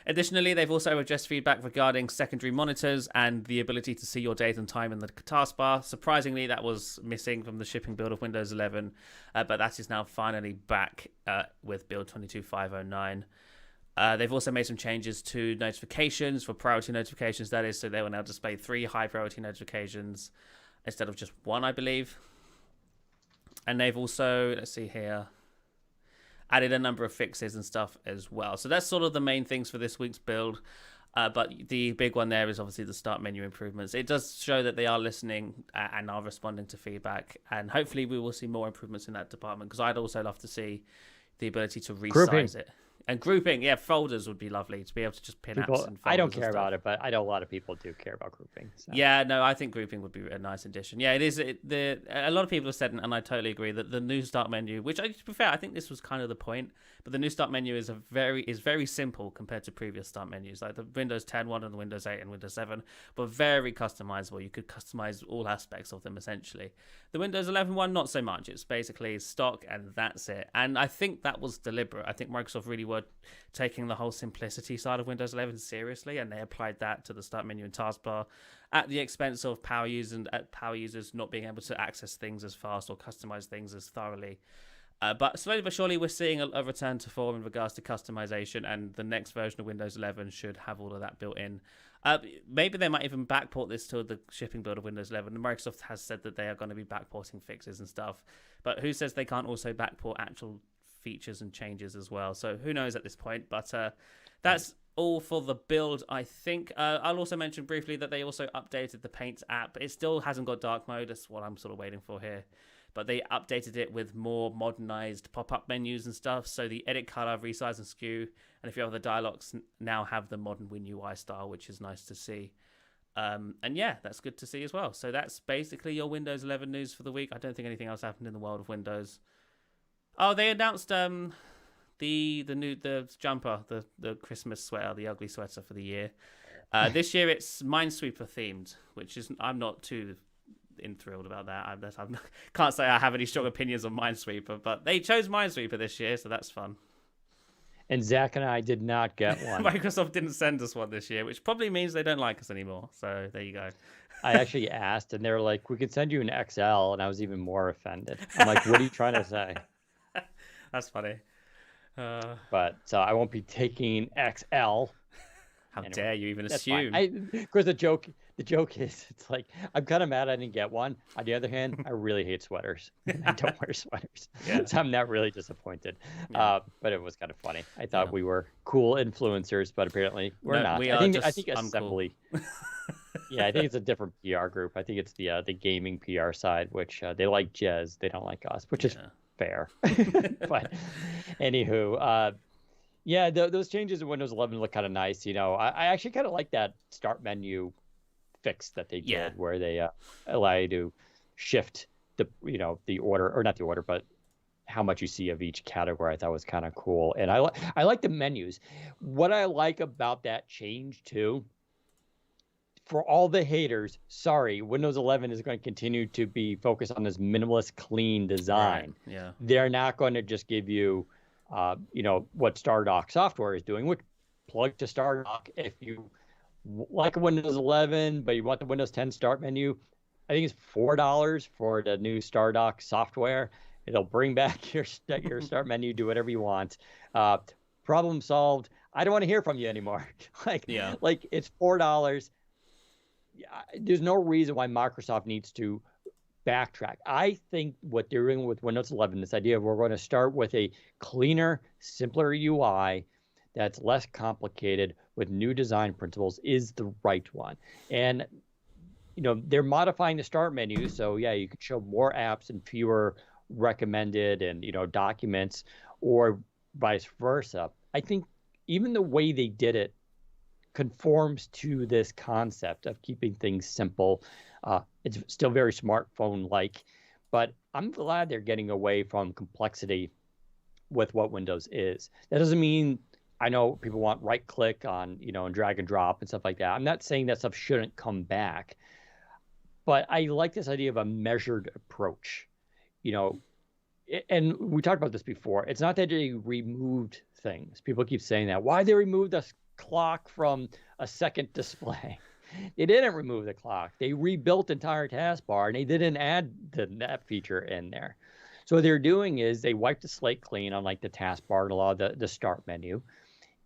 Additionally, they've also addressed feedback regarding secondary monitors and the ability to see your date and time in the taskbar. Surprisingly, that was missing from the shipping build of Windows 11, but that is now finally back with build 22509. They've also made some changes to notifications, for priority notifications, that is, so they will now display 3 high priority notifications instead of just 1, I believe. And they've also, let's see here, added a number of fixes and stuff as well. So that's sort of the main things for this week's build. But the big one there is obviously the start menu improvements. It does show that they are listening and are responding to feedback. And hopefully we will see more improvements in that department, because I'd also love to see the ability to resize it. And grouping, yeah, folders would be lovely to be able to just pin apps and folders. I don't care about it, but I know a lot of people do care about grouping. So. Yeah, no, I think grouping would be a nice addition. Yeah, it is. A lot of people have said, and I totally agree, that the new start menu, which, to be fair, I think this was kind of the point, but the new start menu is very simple compared to previous start menus, like the Windows 10 one and the Windows 8 and Windows 7, but very customizable. You could customize all aspects of them essentially. The Windows 11 one, not so much. It's basically stock and that's it. And I think that was deliberate. I think Microsoft really were taking the whole simplicity side of Windows 11 seriously, and they applied that to the start menu and taskbar at the expense of power users not being able to access things as fast or customize things as thoroughly. But slowly but surely, we're seeing a return to form in regards to customization, and the next version of Windows 11 should have all of that built in. Maybe they might even backport this to the shipping build of Windows 11. Microsoft has said that they are going to be backporting fixes and stuff, but who says they can't also backport actual features and changes as well? So who knows at this point, but that's all for the build, I think. I'll also mention briefly that they also updated the Paint app. It still hasn't got dark mode. That's what I'm sort of waiting for here. But they updated it with more modernized pop-up menus and stuff. So the edit color, resize and skew, and if you have the dialogues, now have the modern WinUI style, which is nice to see. And yeah, that's good to see as well. So that's basically your Windows 11 news for the week. I don't think anything else happened in the world of Windows. Oh, they announced the jumper, the Christmas sweater, the ugly sweater for the year. This year it's Minesweeper themed, which is, I'm not too enthralled about that. I can't say I have any strong opinions on Minesweeper, but they chose Minesweeper this year, so that's fun. And Zach and I did not get one. Microsoft didn't send us one this year, which probably means they don't like us anymore. So there you go. I actually asked, and they were like, "We could send you an XL," and I was even more offended. I'm like, "What are you trying to say?" That's funny. But so I won't be taking XL. How dare you even assume? Of course, the joke is, it's like, I'm kind of mad I didn't get one. On the other hand, I really hate sweaters. I don't wear sweaters. Yeah. So I'm not really disappointed. Yeah. But it was kind of funny. I thought we were cool influencers, but apparently we're not. I think Assembly. Yeah, I think it's a different PR group. I think it's the gaming PR side, which they like Jez. They don't like us, which is fair. But anywho, yeah, those changes in Windows 11 look kind of nice. I actually kind of like that start menu fix that they did, where they allow you to shift the order, or not the order, but how much you see of each category. I thought was kind of cool, and I like the menus. What I like about that change too, for all the haters, sorry, Windows 11 is going to continue to be focused on this minimalist, clean design. Right. Yeah, they're not going to just give you what StarDock software is doing, which plug to StarDock. If you like Windows 11, but you want the Windows 10 start menu, I think it's $4 for the new StarDock software. It'll bring back your start menu, do whatever you want. problem solved. I don't want to hear from you anymore. like, Yeah. like it's $4. There's no reason why Microsoft needs to backtrack. I think what they're doing with Windows 11, this idea of we're going to start with a cleaner, simpler UI that's less complicated with new design principles is the right one. And they're modifying the start menu, so yeah, you can show more apps and fewer recommended and documents, or vice versa. I think even the way they did it conforms to this concept of keeping things simple. It's still very smartphone-like, but I'm glad they're getting away from complexity with what Windows is. That doesn't mean, I know people want right-click on, and drag and drop and stuff like that. I'm not saying that stuff shouldn't come back, but I like this idea of a measured approach. And we talked about this before. It's not that they removed things. People keep saying that. Why they removed the clock from a second display? They didn't remove the clock. They rebuilt the entire taskbar, and they didn't add that feature in there. So what they're doing is they wiped the slate clean on like the taskbar and a lot of the start menu.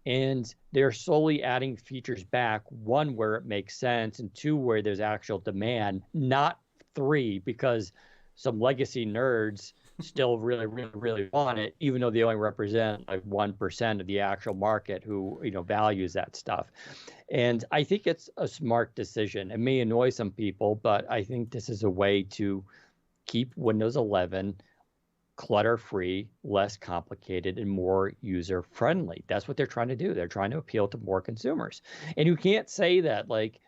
And they're slowly adding features back, one, where it makes sense, and two, where there's actual demand, not three, because some legacy nerds still really, really, really want it, even though they only represent like 1% of the actual market who, values that stuff. And I think it's a smart decision. It may annoy some people, but I think this is a way to keep Windows 11 clutter-free, less complicated, and more user-friendly. That's what they're trying to do. They're trying to appeal to more consumers. And you can't say that, like,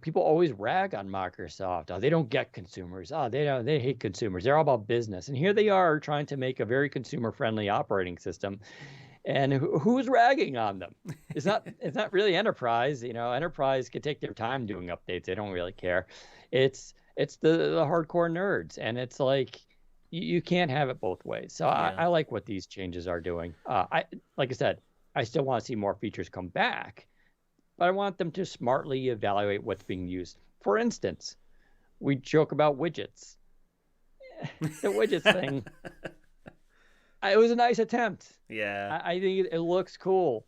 people always rag on Microsoft. Oh, they don't get consumers. Oh, they hate consumers. They're all about business. And here they are trying to make a very consumer-friendly operating system. And who's ragging on them? It's not really enterprise. Enterprise can take their time doing updates. They don't really care. It's the hardcore nerds. And it's like, you can't have it both ways. So yeah. I like what these changes are doing. Like I said, I still want to see more features come back, but I want them to smartly evaluate what's being used. For instance, we joke about widgets. The widgets thing, it was a nice attempt. Yeah. I think it looks cool.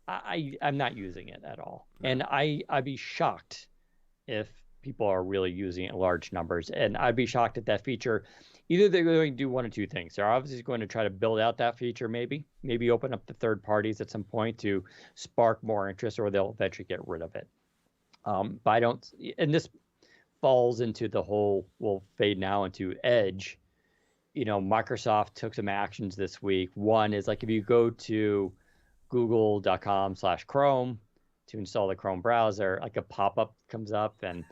I'm not using it at all. No. And I'd be shocked if people are really using it in large numbers. And I'd be shocked at that feature. Either they're going to do one or two things. They're obviously going to try to build out that feature, maybe open up to third parties at some point to spark more interest, or they'll eventually get rid of it. But I don't, and this falls into the whole, we'll fade now into Edge. Microsoft took some actions this week. One is like if you go to google.com/Chrome to install the Chrome browser, like a pop-up comes up, and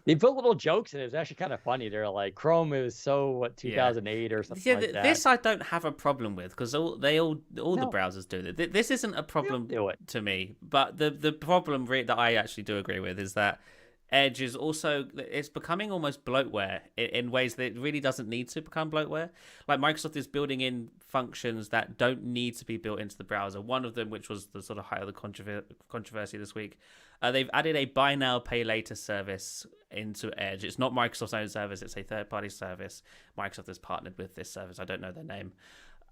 they put little jokes in it. It was actually kind of funny. They're like, Chrome is 2008 or something like that. This I don't have a problem with, because all the browsers do it. This isn't a problem to me. But the problem that I actually do agree with is that Edge is also, it's becoming almost bloatware in ways that it really doesn't need to become bloatware. Like Microsoft is building in functions that don't need to be built into the browser. One of them, which was the sort of height of the controversy this week, they've added a buy now, pay later service into Edge. It's not Microsoft's own service, it's a third-party service. Microsoft has partnered with this service. I don't know their name.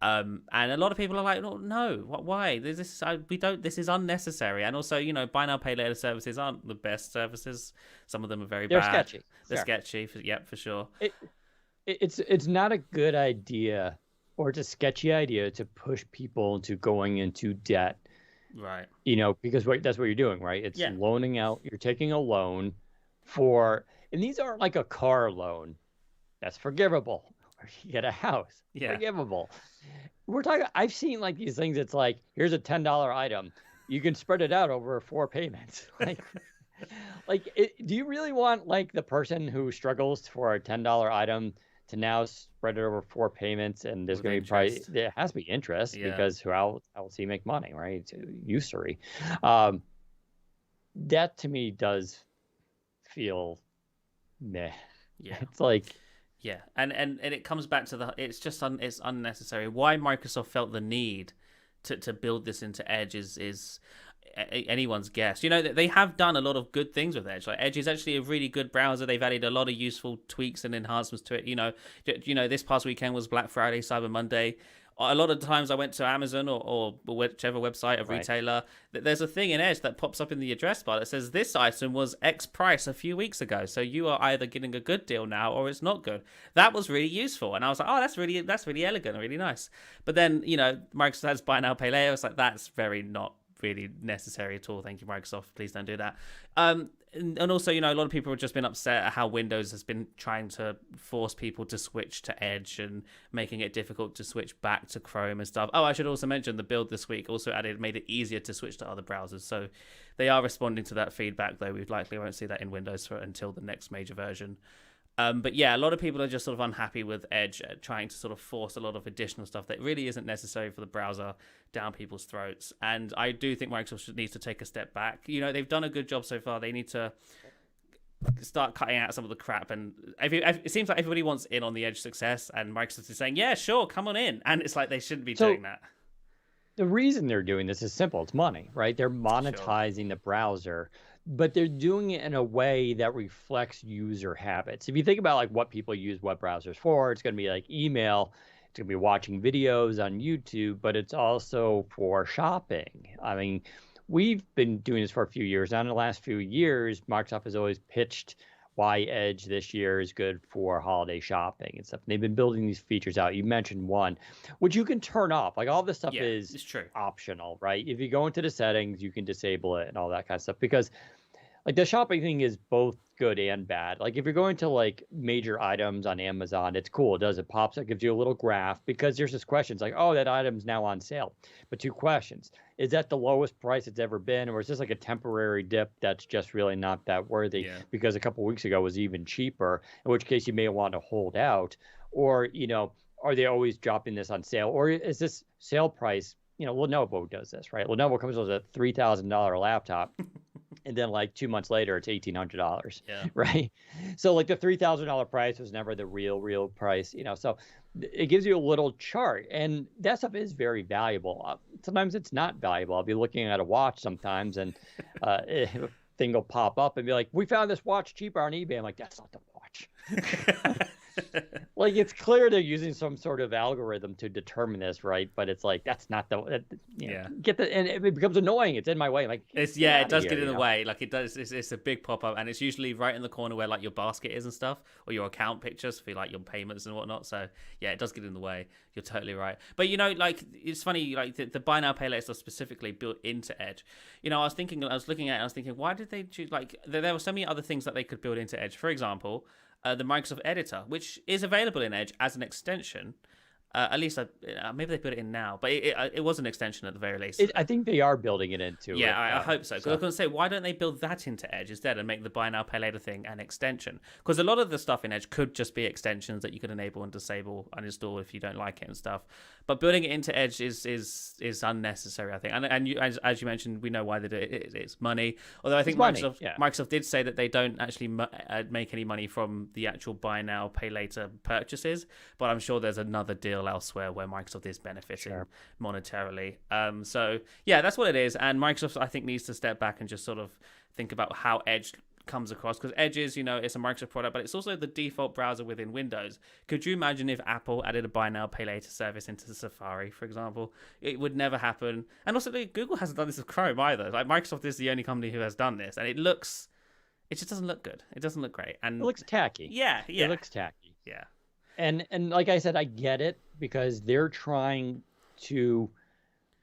And a lot of people are like, no, why? This is unnecessary. And also, buy now, pay later services aren't the best services. Some of them are very bad. Sketchy. They're sketchy. For sure. It's not a good idea, or it's a sketchy idea to push people into going into debt. Right. Because that's what you're doing, right? It's loaning out. You're taking a loan and these aren't like a car loan. That's forgivable. Or you get a house. Yeah. Forgivable. We're talking, I've seen like these things. It's like, here's a $10 item. You can spread it out over 4 payments. Do you really want like the person who struggles for a $10 item to now spread it over 4 payments, and there's going to be there has to be interest because how else do you make money, right? It's usury. That to me does feel meh. Yeah. It's like, yeah, and it comes back to it's just it's unnecessary. Why Microsoft felt the need to build this into Edge is anyone's guess. They have done a lot of good things with Edge. Like Edge is actually a really good browser. They've added a lot of useful tweaks and enhancements to it. This past weekend was Black Friday, Cyber Monday. A lot of times I went to Amazon or whichever website of Right. retailer, there's a thing in Edge that pops up in the address bar that says this item was X price a few weeks ago. So you are either getting a good deal now or it's not good. That was really useful. And I was like, oh, that's really elegant and really nice. But then, Microsoft has buy now, pay later. It's like, that's very not really necessary at all. Thank you, Microsoft. Please don't do that. And also, a lot of people have just been upset at how Windows has been trying to force people to switch to Edge and making it difficult to switch back to Chrome and stuff. Oh, I should also mention the build this week also made it easier to switch to other browsers. So they are responding to that feedback, though we likely won't see that in Windows until the next major version. But yeah, a lot of people are just sort of unhappy with Edge trying to sort of force a lot of additional stuff that really isn't necessary for the browser down people's throats. And I do think Microsoft needs to take a step back. They've done a good job so far. They need to start cutting out some of the crap. And it seems like everybody wants in on the Edge success, and Microsoft is saying, yeah, sure, come on in. And it's like they shouldn't be doing that. The reason they're doing this is simple. It's money, right? They're monetizing the browser, but they're doing it in a way that reflects user habits. If you think about like what people use web browsers for, it's going to be like email, it's going to be watching videos on YouTube, but it's also for shopping. I mean, we've been doing this for a few years. Now, in the last few years, Microsoft has always pitched why Edge this year is good for holiday shopping and stuff. And they've been building these features out. You mentioned one, which you can turn off. Like all this stuff is optional, right? If you go into the settings, you can disable it and all that kind of stuff, because like the shopping thing is both good and bad. Like if you're going to like major items on Amazon, it's cool. It pops up, gives you a little graph, because there's this question. It's like, oh, that item's now on sale. But two questions. Is that the lowest price it's ever been? Or is this like a temporary dip that's just really not that worthy? Yeah. Because a couple of weeks ago it was even cheaper, in which case you may want to hold out. Or, are they always dropping this on sale? Or is this sale price, Lenovo does this, right? Lenovo comes with a $3,000 laptop. And then like 2 months later, it's $1,800, right? So like the $3,000 price was never the real price, So it gives you a little chart, and that stuff is very valuable. Sometimes it's not valuable. I'll be looking at a watch sometimes, and a thing will pop up and be like, "We found this watch cheaper on eBay." I'm like, "That's not the watch." Like it's clear they're using some sort of algorithm to determine this, right? But it's like that's not the and it becomes annoying. It's in my way. Like it does get in the way. Like it does. It's a big pop up, and it's usually right in the corner where like your basket is and stuff, or your account pictures for like your payments and whatnot. So yeah, it does get in the way. You're totally right. But like it's funny, like the buy now pay later stuff specifically built into Edge. I was looking at it, and I was thinking, why did they choose? Like there were so many other things that they could build into Edge. For example, the Microsoft Editor, which is available in Edge as an extension. At least maybe they put it in now, but it was an extension at the very least. I think they are building it into. Yeah, I hope so. Because I was going to say, why don't they build that into Edge instead and make the buy now pay later thing an extension? Because a lot of the stuff in Edge could just be extensions that you could enable and disable, uninstall if you don't like it and stuff. But building it into Edge is unnecessary, I think. And you, as you mentioned, we know why they do it. It's money. Although I think Microsoft did say that they don't actually make any money from the actual buy now pay later purchases. But I'm sure there's another deal elsewhere where Microsoft is benefiting monetarily. So yeah, that's what it is. And Microsoft, I think, needs to step back and just sort of think about how Edge comes across, because Edge is, it's a Microsoft product, but it's also the default browser within Windows. Could you imagine if Apple added a buy now pay later service into Safari, for example? It would never happen. And also Google hasn't done this with Chrome either. Like Microsoft is the only company who has done this, and it just doesn't look good. It doesn't look great, and it looks tacky. Yeah. It looks tacky. Yeah. And like I said, I get it, because they're trying to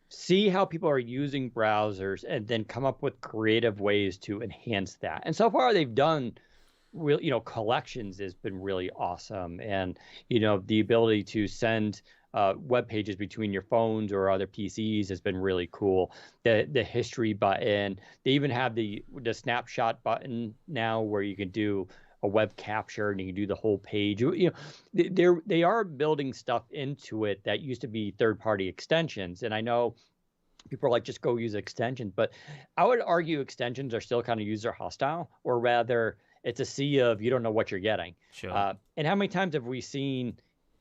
see how people are using browsers and then come up with creative ways to enhance that. And so far they've done real, collections has been really awesome. And, the ability to send web pages between your phones or other PCs has been really cool. The history button, they even have the snapshot button now where you can do a web capture and you can do the whole page. They are building stuff into it that used to be third-party extensions. And I know people are like, just go use extensions, but I would argue extensions are still kind of user hostile, or rather it's a sea of you don't know what you're getting. Sure. And how many times have we seen,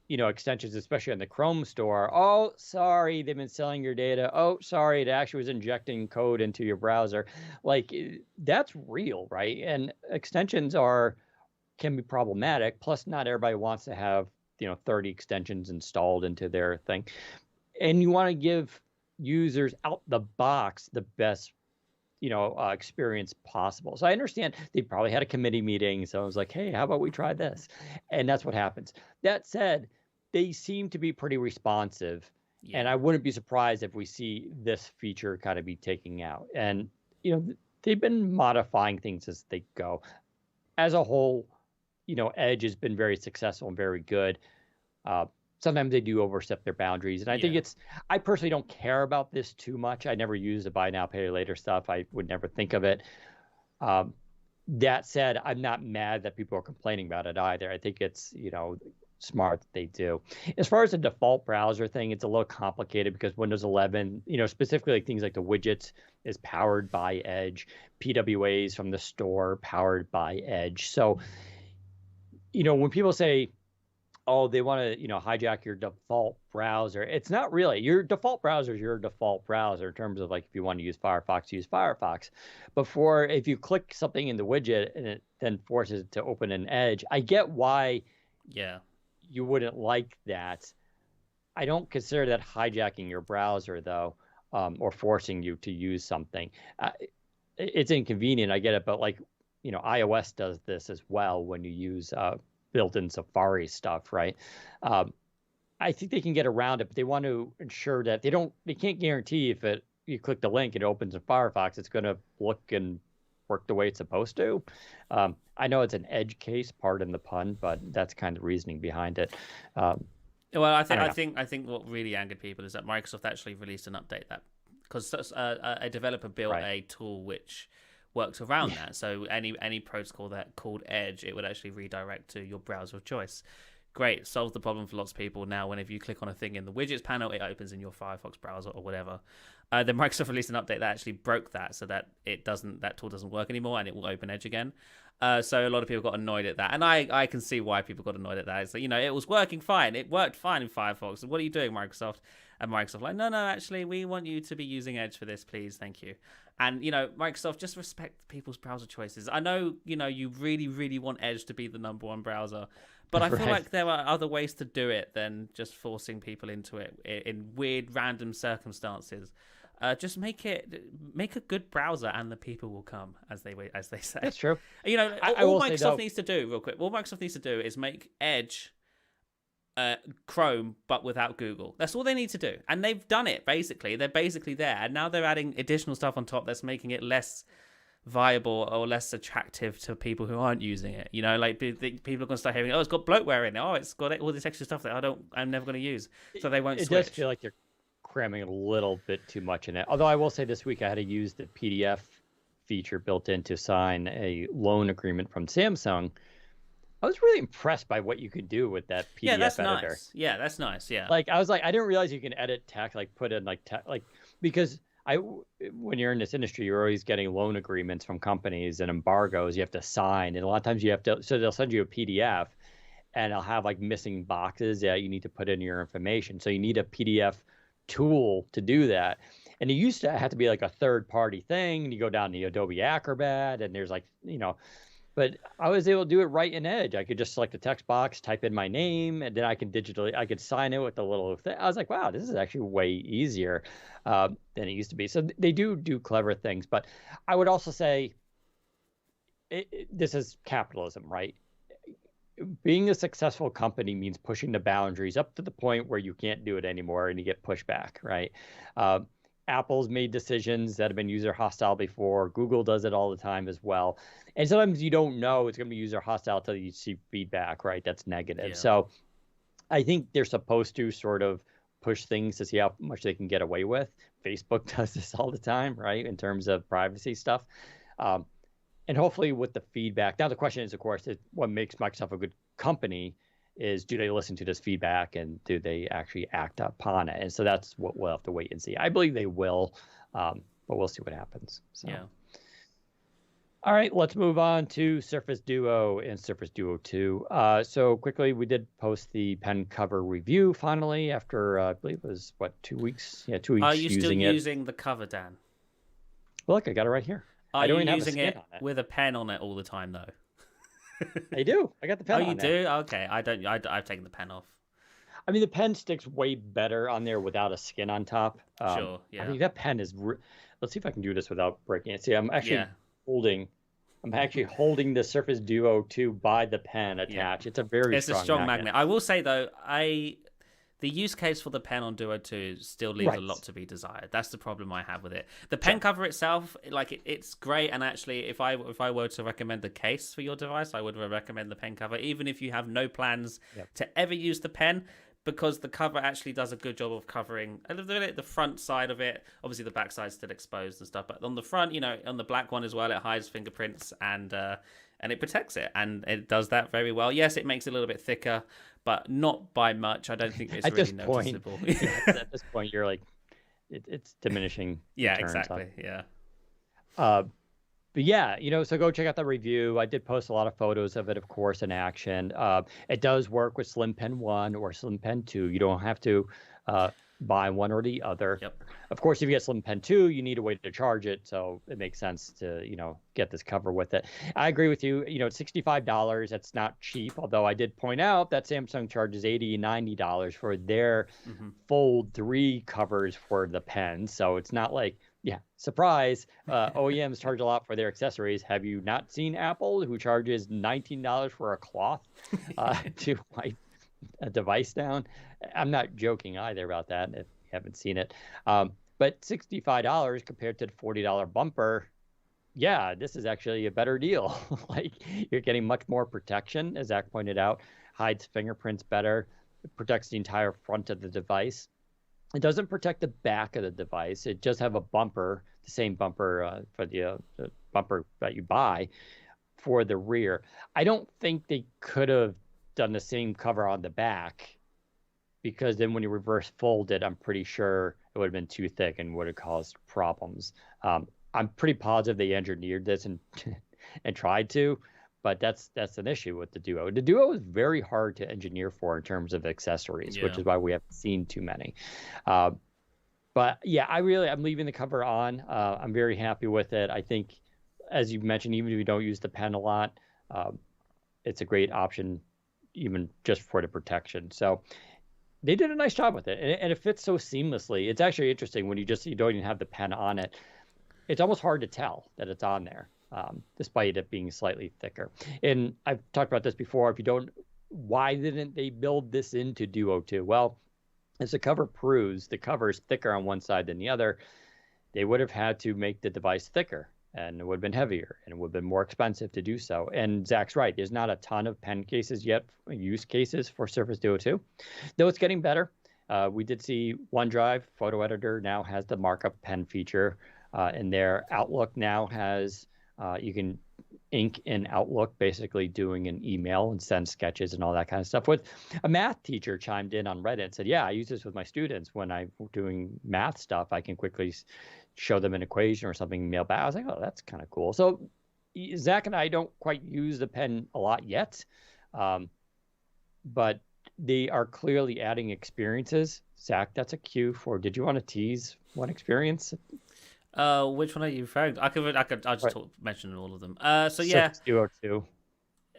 extensions, especially on the Chrome store? Oh, sorry, they've been selling your data. Oh, sorry, it actually was injecting code into your browser. Like that's real, right? And extensions can be problematic. Plus, not everybody wants to have 30 extensions installed into their thing. and you want to give users out the box the best experience possible. So I understand they probably had a committee meeting. So I was like, hey, how about we try this? And that's what happens. That said, they seem to be pretty responsive. Yeah. And I wouldn't be surprised if we see this feature kind of be taken out. And, they've been modifying things as they go. As a whole, Edge has been very successful and very good. Sometimes they do overstep their boundaries. And I think I personally don't care about this too much. I never use the buy now, pay later stuff. I would never think of it. That said, I'm not mad that people are complaining about it either. I think it's, smart that they do. As far as the default browser thing, it's a little complicated because Windows 11, specifically like things like the widgets is powered by Edge, PWAs from the store powered by Edge. So, when people say, oh, they want to, hijack your default browser. It's not really. Your default browser is your default browser in terms of like if you want to use Firefox, use Firefox. But if you click something in the widget and it then forces it to open an Edge, I get why you wouldn't like that. I don't consider that hijacking your browser, though, or forcing you to use something. It's inconvenient, I get it, but like, iOS does this as well when you use built-in Safari stuff, right? I think they can get around it, but they want to ensure that they can't guarantee if you click the link, it opens in Firefox, it's going to look and work the way it's supposed to. I know it's an edge case, pardon the pun, but that's kind of the reasoning behind it. Well, I think what really angered people is that Microsoft actually released an update that because a developer built a tool which works around that. So any protocol that called Edge, it would actually redirect to your browser of choice. Great, solves the problem for lots of people. Now, whenever you click on a thing in the widgets panel, it opens in your Firefox browser or whatever. Then Microsoft released an update that actually broke that, so that that tool doesn't work anymore, and it will open Edge again. So a lot of people got annoyed at that, and I can see why people got annoyed at that. It's like, it was working fine. It worked fine in Firefox. What are you doing, Microsoft? And Microsoft like, no, actually, we want you to be using Edge for this, please, thank you. And Microsoft, just respect people's browser choices. I know you really, really want Edge to be the number one browser, but I feel like there are other ways to do it than just forcing people into it in weird, random circumstances. Just make a good browser, and the people will come, as they say. That's true. All Microsoft needs to do, real quick. All Microsoft needs to do is make Edge Chrome, but without Google. That's all they need to do, and they've done it. Basically, they're basically there, and now they're adding additional stuff on top that's making it less viable or less attractive to people who aren't using it. Like people are going to start hearing, oh, it's got bloatware in it. Oh, it's got all this extra stuff that I'm never going to use. So they won't switch. It does feel like you're cramming a little bit too much in it. Although I will say this week I had to use the PDF feature built in to sign a loan agreement from Samsung. I was really impressed by what you could do with that PDF editor. Nice. Yeah, that's nice. Yeah. Like I was like, I didn't realize you can edit text, like put in because when you're in this industry, you're always getting loan agreements from companies and embargoes you have to sign. And a lot of times so they'll send you a PDF and I'll have like missing boxes that you need to put in your information. So you need a PDF tool to do that. And it used to have to be like a third party thing. And you go down to Adobe Acrobat and there's like, but I was able to do it right in Edge. I could just select the text box, type in my name, and then I could sign it with a little thing. I was like, wow, this is actually way easier than it used to be. So they do clever things. But I would also say this is capitalism, right? Being a successful company means pushing the boundaries up to the point where you can't do it anymore and you get pushback, right? Apple's made decisions that have been user hostile before. Google does it all the time as well. And sometimes you don't know it's going to be user hostile until you see feedback, right? That's negative. Yeah. So I think they're supposed to sort of push things to see how much they can get away with. Facebook does this all the time, right? In terms of privacy stuff. And hopefully with the feedback. Now the question is, of course, what makes Microsoft a good company is, do they listen to this feedback and do they actually act upon it? And so that's what we'll have to wait and see. I believe they will, but we'll see what happens. So. Yeah. All right, let's move on to Surface Duo and Surface Duo 2. So quickly, we did post the pen cover review finally after, I believe it was, 2 weeks? Yeah, 2 weeks. Are you still using the cover, Dan? Well, look, I got it right here. Are you using it with a pen on it all the time, though? I do. I got the pen on you do? Okay. I don't. I've taken the pen off. I mean, the pen sticks way better on there without a skin on top. Sure, I yeah. mean, that pen is. Let's see if I can do this without breaking it. See, Yeah. holding. I'm actually holding the Surface Duo 2 by the pen Yeah. attached. It's a very It's a strong strong magnet. magnet. I will say though, the use case for the pen on Duo 2 still leaves a Right. lot to be desired. That's the problem I have with it. The pen cover itself, like it's great, and actually, if I were to recommend the case for your device, I would recommend the pen cover, even if you have no plans Yep. to ever use the pen, because the cover actually does a good job of covering a little bit the front side of it. Obviously, the back side's still exposed and stuff, but on the front, on the black one as well, it hides fingerprints and it protects it, and it does that very well. Yes, it makes it a little bit thicker, but not by much. I don't think it's At really this point, noticeable. at this point, you're like, it's diminishing Yeah, returns on exactly. Yeah. But yeah, so go check out the review. I did post a lot of photos of it, of course, in action. It does work with Slim Pen 1 or Slim Pen 2. You don't have to buy one or the other. Yep. Of course, if you get Slim Pen 2, you need a way to charge it. So it makes sense to, get this cover with it. I agree with you. It's $65. That's not cheap. Although I did point out that Samsung charges $80, $90 for their Fold 3 covers for the pen. So it's not like, yeah, surprise. OEMs charge a lot for their accessories. Have you not seen Apple, who charges $19 for a cloth to wipe a device down? I'm not joking either about that if you haven't seen it. But $65 compared to the $40 bumper, yeah, this is actually a better deal. Like, you're getting much more protection, as Zach pointed out, hides fingerprints better, it protects the entire front of the device. It doesn't protect the back of the device. It does have a bumper, the same bumper for the bumper that you buy for the rear. I don't think they could have done the same cover on the back, because then when you reverse fold it, I'm pretty sure it would have been too thick and would have caused problems. I'm pretty positive they engineered this and and tried to, but that's an issue with the Duo. The Duo is very hard to engineer for in terms of accessories, which is why we haven't seen too many. But yeah, I'm leaving the cover on. I'm very happy with it. I think, as you mentioned, even if you don't use the pen a lot, it's a great option, even just for the protection. So they did a nice job with it, and it fits so seamlessly. It's actually interesting when you don't even have the pen on it. It's almost hard to tell that it's on there, despite it being slightly thicker. And I've talked about this before. If you don't, why didn't they build this into Duo 2? Well, as the cover proves, the cover is thicker on one side than the other. They would have had to make the device thicker, and it would have been heavier, and it would have been more expensive to do so. And Zach's right. There's not a ton of pen cases yet, use cases for Surface Duo 2, though it's getting better. We did see OneDrive photo editor now has the markup pen feature. And their Outlook now has, you can ink in Outlook, basically doing an email and send sketches and all that kind of stuff. With a math teacher chimed in on Reddit and said, yeah, I use this with my students when I'm doing math stuff. I can quickly show them an equation or something, mail back. I was like, oh, that's kind of cool. So Zach and I don't quite use the pen a lot yet, but they are clearly adding experiences. Zach, that's a cue for, did you want to tease one experience? Which one are you referring to? I'll just mention all of them. So yeah. Duo 2.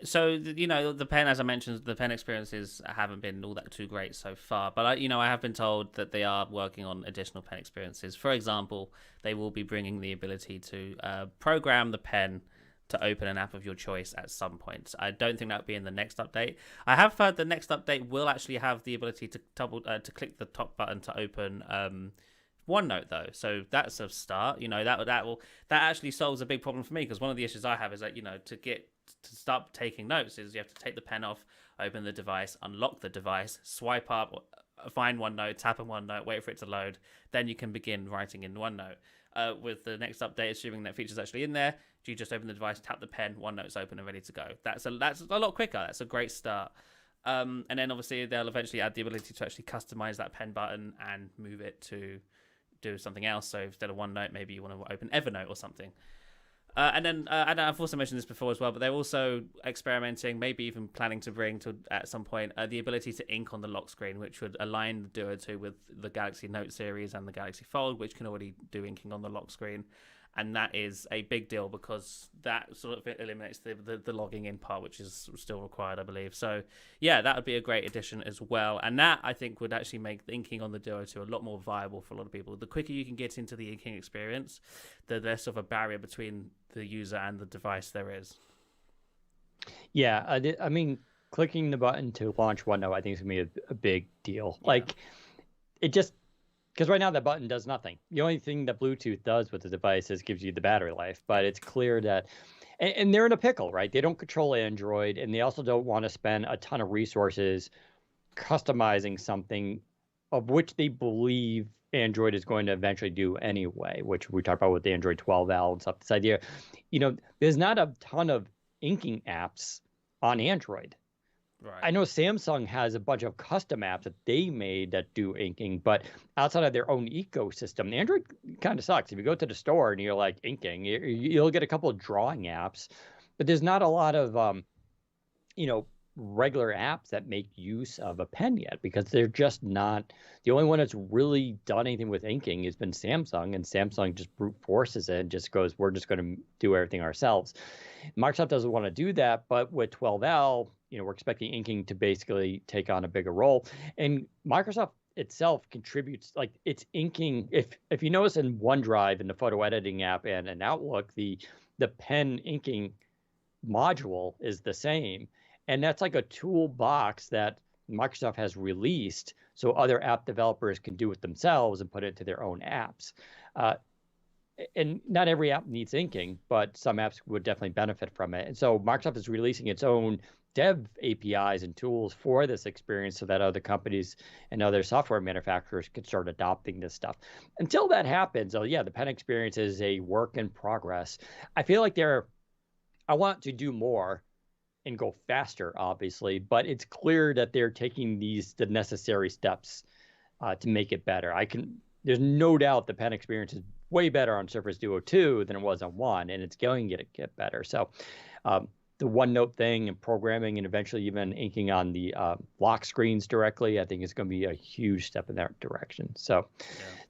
So the pen, as I mentioned, the pen experiences haven't been all that too great so far. But I have been told that they are working on additional pen experiences. For example, they will be bringing the ability to program the pen to open an app of your choice at some point. I don't think that will be in the next update. I have heard the next update will actually have the ability to to click the top button to open OneNote, though, so that's a start. That actually solves a big problem for me, because one of the issues I have is that to start taking notes is you have to take the pen off, open the device, unlock the device, swipe up, find OneNote, tap on OneNote, wait for it to load, then you can begin writing in OneNote. With the next update, assuming that feature's actually in there, you just open the device, tap the pen, OneNote's open and ready to go. That's a lot quicker. That's a great start. And then obviously they'll eventually add the ability to actually customize that pen button and move it to do something else. So instead of OneNote, maybe you want to open Evernote or something. And I've also mentioned this before as well, but they're also experimenting, maybe even planning to bring to at some point the ability to ink on the lock screen, which would align the Duo 2 with the Galaxy Note series and the Galaxy Fold, which can already do inking on the lock screen. and that is a big deal because that sort of eliminates the logging in part, which is still required, I believe. So yeah, that would be a great addition as well, and that I think would actually make the inking on the Duo 2 a lot more viable for a lot of people. The quicker you can get into the inking experience, the less of a barrier between the user and the device there is. Yeah, I mean, clicking the button to launch OneNote, I think is going to be a big deal. Yeah. Like, it just, because right now that button does nothing. The only thing that Bluetooth does with the device is gives you the battery life, but it's clear that, and they're in a pickle, right? They don't control Android, and they also don't want to spend a ton of resources customizing something of which they believe Android is going to eventually do anyway, which we talked about with the Android 12L and stuff. This idea, there's not a ton of inking apps on Android. Right. I know Samsung has a bunch of custom apps that they made that do inking, but outside of their own ecosystem, Android kind of sucks. If you go to the store and you're like inking, you'll get a couple of drawing apps, but there's not a lot of, regular apps that make use of a pen yet because they're just not. The only one that's really done anything with inking has been Samsung, and Samsung just brute forces it and just goes, we're just going to do everything ourselves. Microsoft doesn't want to do that, but with 12L, we're expecting inking to basically take on a bigger role. And Microsoft itself contributes, like it's inking. If you notice in OneDrive, in the photo editing app, and in Outlook, the pen inking module is the same. And that's like a toolbox that Microsoft has released so other app developers can do it themselves and put it into their own apps. And not every app needs inking, but some apps would definitely benefit from it. And so Microsoft is releasing its own dev APIs and tools for this experience so that other companies and other software manufacturers can start adopting this stuff. Until that happens, the pen experience is a work in progress. I feel like I want to do more and go faster, obviously, but it's clear that they're taking the necessary steps to make it better. There's no doubt the pen experience is way better on Surface Duo 2 than it was on 1, and it's going to get better. So the OneNote thing and programming and eventually even inking on the lock screens directly, I think is going to be a huge step in that direction. So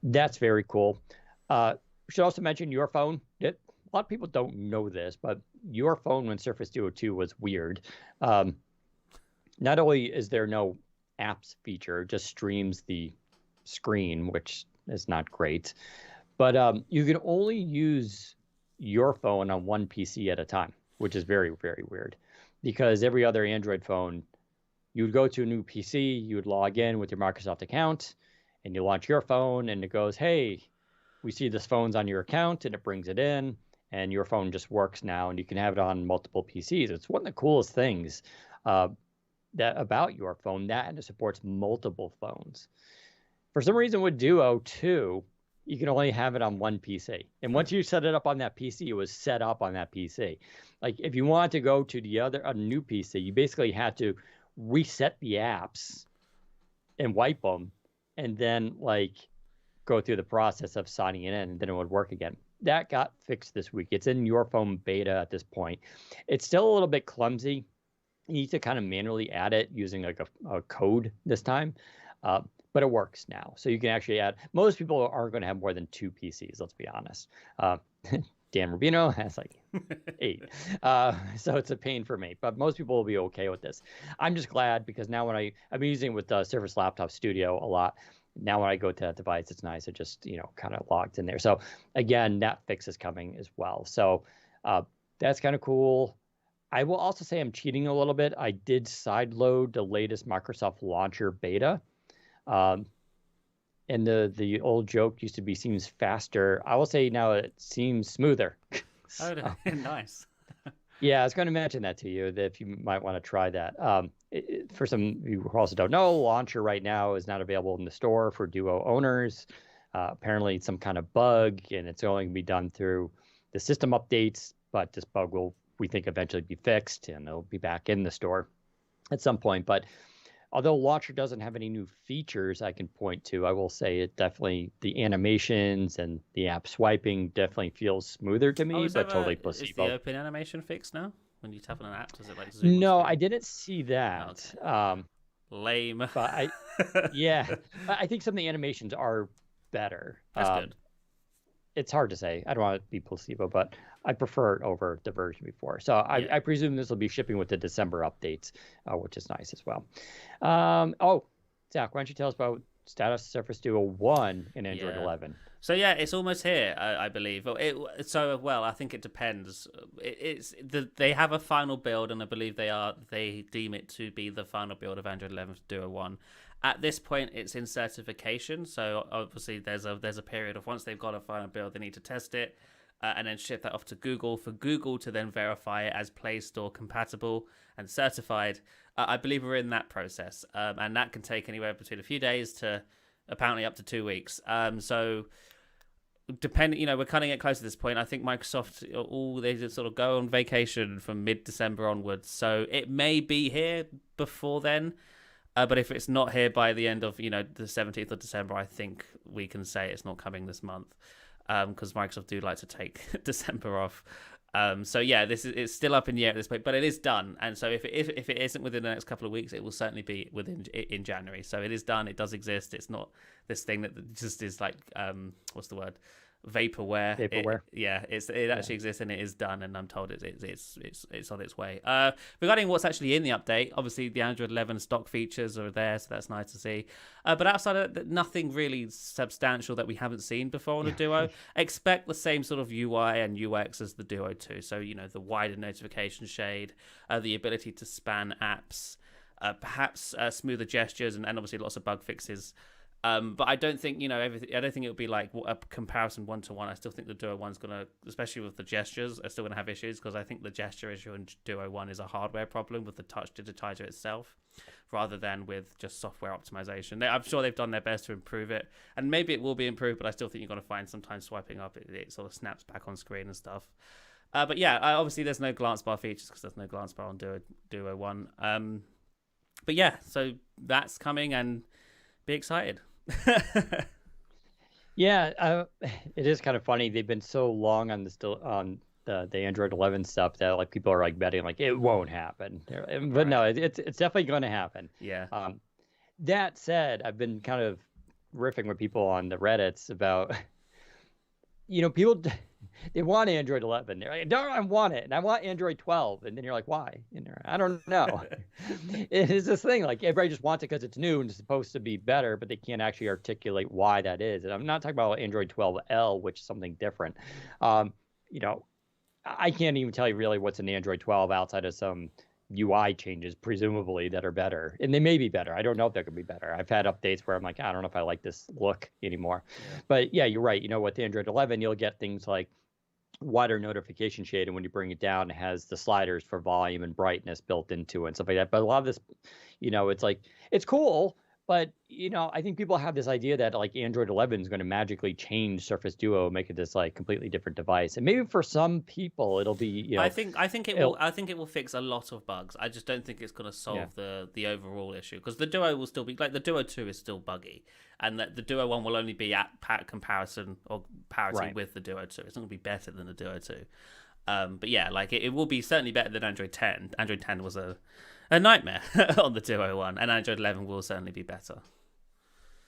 that's very cool. We should also mention your phone. A lot of people don't know this, but your phone when Surface Duo 2 was weird. Not only is there no apps feature, it just streams the screen, which is not great, but you can only use your phone on one PC at a time, which is very, very weird because every other Android phone, you would go to a new PC, you would log in with your Microsoft account, and you launch your phone, and it goes, hey, we see this phone's on your account, and it brings it in. And your phone just works now, and you can have it on multiple PCs. It's one of the coolest things about your phone, that and it supports multiple phones. For some reason with Duo 2, you can only have it on one PC. And once you set it up on that PC, it was set up on that PC. Like if you want to go to a new PC, you basically had to reset the apps and wipe them, and then go through the process of signing it in, and then it would work again. That got fixed this week. It's in your phone beta at this point. It's still a little bit clumsy. You need to kind of manually add it using a code this time, but it works now. So you can actually add. Most people aren't going to have more than 2 PCs. Let's be honest. Dan Rubino has 8, so it's a pain for me. But most people will be okay with this. I'm just glad because now when I've been using it with Surface Laptop Studio a lot. Now when I go to that device, it's nice. It just, kind of logged in there. So again, that fix is coming as well. So that's kind of cool. I will also say I'm cheating a little bit. I did sideload the latest Microsoft Launcher beta. And the old joke used to be seems faster. I will say now it seems smoother. So, nice. Yeah, I was going to mention that to you, that if you might want to try that. For some of you who also don't know, Launcher right now is not available in the store for Duo owners. Apparently, it's some kind of bug, and it's only going to be done through the system updates. But this bug will, we think, eventually be fixed, and it'll be back in the store at some point. But although Launcher doesn't have any new features I can point to, I will say it definitely, the animations and the app swiping definitely feels smoother to me, but totally placebo. Is the open animation fixed now? When you tap on an app, does it zoom? No, I didn't see that. Okay. Lame. But I think some of the animations are better. That's good. it's hard to say. I don't want to be placebo, but I prefer it over the version before. So I presume this will be shipping with the December updates, which is nice as well. Zach, why don't you tell us about status Surface Duo 1 in Android 11? So yeah, it's almost here, I believe. I think it depends. They have a final build, and I believe they deem it to be the final build of Android 11 Duo 1. At this point, it's in certification, so obviously there's a period of once they've got a final build, they need to test it and then ship that off to Google for Google to then verify it as Play Store compatible and certified. I believe we're in that process, and that can take anywhere between a few days to apparently up to 2 weeks. So depending, we're cutting it close to this point. I think Microsoft, they just sort of go on vacation from mid-December onwards, so it may be here before then. But if it's not here by the end of, the 17th of December, I think we can say it's not coming this month, because Microsoft do like to take December off. So yeah, it's still up in the air at this point, but it is done. And so if it isn't within the next couple of weeks, it will certainly be in January. So it is done. It does exist. It's not this thing that just is like what's the word? Vaporware. It actually exists, and it is done, and I'm told it's on its way. Regarding what's actually in the update, obviously the Android 11 stock features are there, so that's nice to see. But outside of that, nothing really substantial that we haven't seen before on the Duo. Expect the same sort of UI and UX as the Duo 2. So the wider notification shade, the ability to span apps, perhaps smoother gestures, and obviously lots of bug fixes. But I don't think everything. I don't think it'll be like a comparison 1-to-1. I still think the Duo 1's gonna, especially with the gestures, are still gonna have issues, because I think the gesture issue in Duo 1 is a hardware problem with the touch digitizer itself, rather than with just software optimization. I'm sure they've done their best to improve it, and maybe it will be improved. But I still think you're gonna find sometimes swiping up, it sort of snaps back on screen and stuff. But yeah, obviously there's no glance bar features because there's no glance bar on Duo 1. But yeah, so that's coming, and be excited. Yeah, it is kind of funny. They've been so long on the Android 11 stuff that like people are like betting like it won't happen. But no, it's definitely going to happen. Yeah. That said, I've been kind of riffing with people on the Reddits about people, they want Android 11. They're like, I want it, and I want Android 12. And then you're like, why? I don't know. It is this thing, like everybody just wants it because it's new and it's supposed to be better, but they can't actually articulate why that is. And I'm not talking about Android 12L, which is something different. I can't even tell you really what's in Android 12 outside of some UI changes, presumably, that are better. And they may be better. I don't know if they could be better. I've had updates where I'm like, I don't know if I like this look anymore. Yeah. But yeah, you're right. With Android 11, you'll get things like wider notification shade, and when you bring it down, it has the sliders for volume and brightness built into it and stuff like that. But a lot of this, it's like, it's cool, but I think people have this idea that like Android 11 is going to magically change Surface Duo, make it this like completely different device. And maybe for some people it'll be, I think it will. I think it will fix a lot of bugs. I just don't think it's going to solve the overall issue, because the Duo will still be like the Duo 2 is still buggy, and that the Duo 1 will only be at comparison or parity with the Duo 2. It's not going to be better than the Duo 2. But yeah, like it will be certainly better than Android 10. Android 10 was a nightmare on the Duo 1, and Android 11 will certainly be better.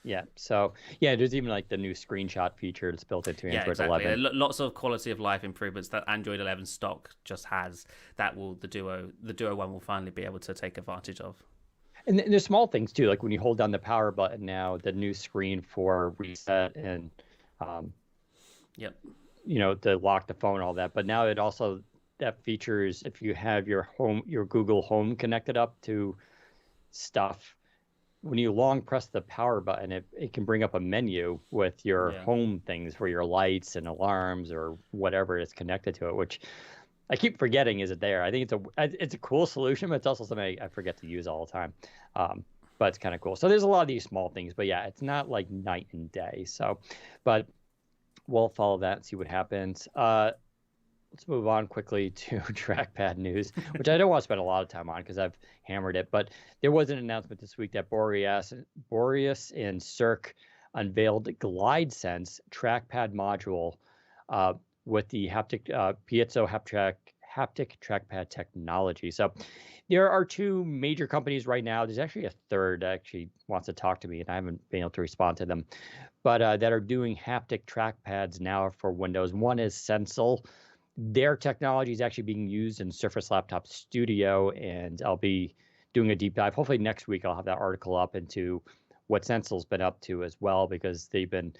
Yeah, so yeah, there's even like the new screenshot feature that's built into Android 11. Lots of quality of life improvements that Android 11 stock just has, that the Duo 1 will finally be able to take advantage of. And there's small things too, like when you hold down the power button now, the new screen for reset and to lock the phone, all that. But now it also, that features, if you have your Google Home connected up to stuff, when you long press the power button, it can bring up a menu with your home things for your lights and alarms or whatever is connected to it, which I keep forgetting is it there. I think it's a cool solution, but it's also something I forget to use all the time. But it's kind of cool. So there's a lot of these small things, but yeah, it's not like night and day. So, but we'll follow that and see what happens. Let's move on quickly to trackpad news, which I don't want to spend a lot of time on because I've hammered it. But there was an announcement this week that Boreas and Cirque unveiled GlideSense trackpad module with the haptic piezo haptic trackpad technology. So there are two major companies right now. There's actually a third that actually wants to talk to me, and I haven't been able to respond to them, but that are doing haptic trackpads now for Windows. One is Sensel. Their technology is actually being used in Surface Laptop Studio, and I'll be doing a deep dive. Hopefully next week I'll have that article up into what Sensel's been up to as well, because they've been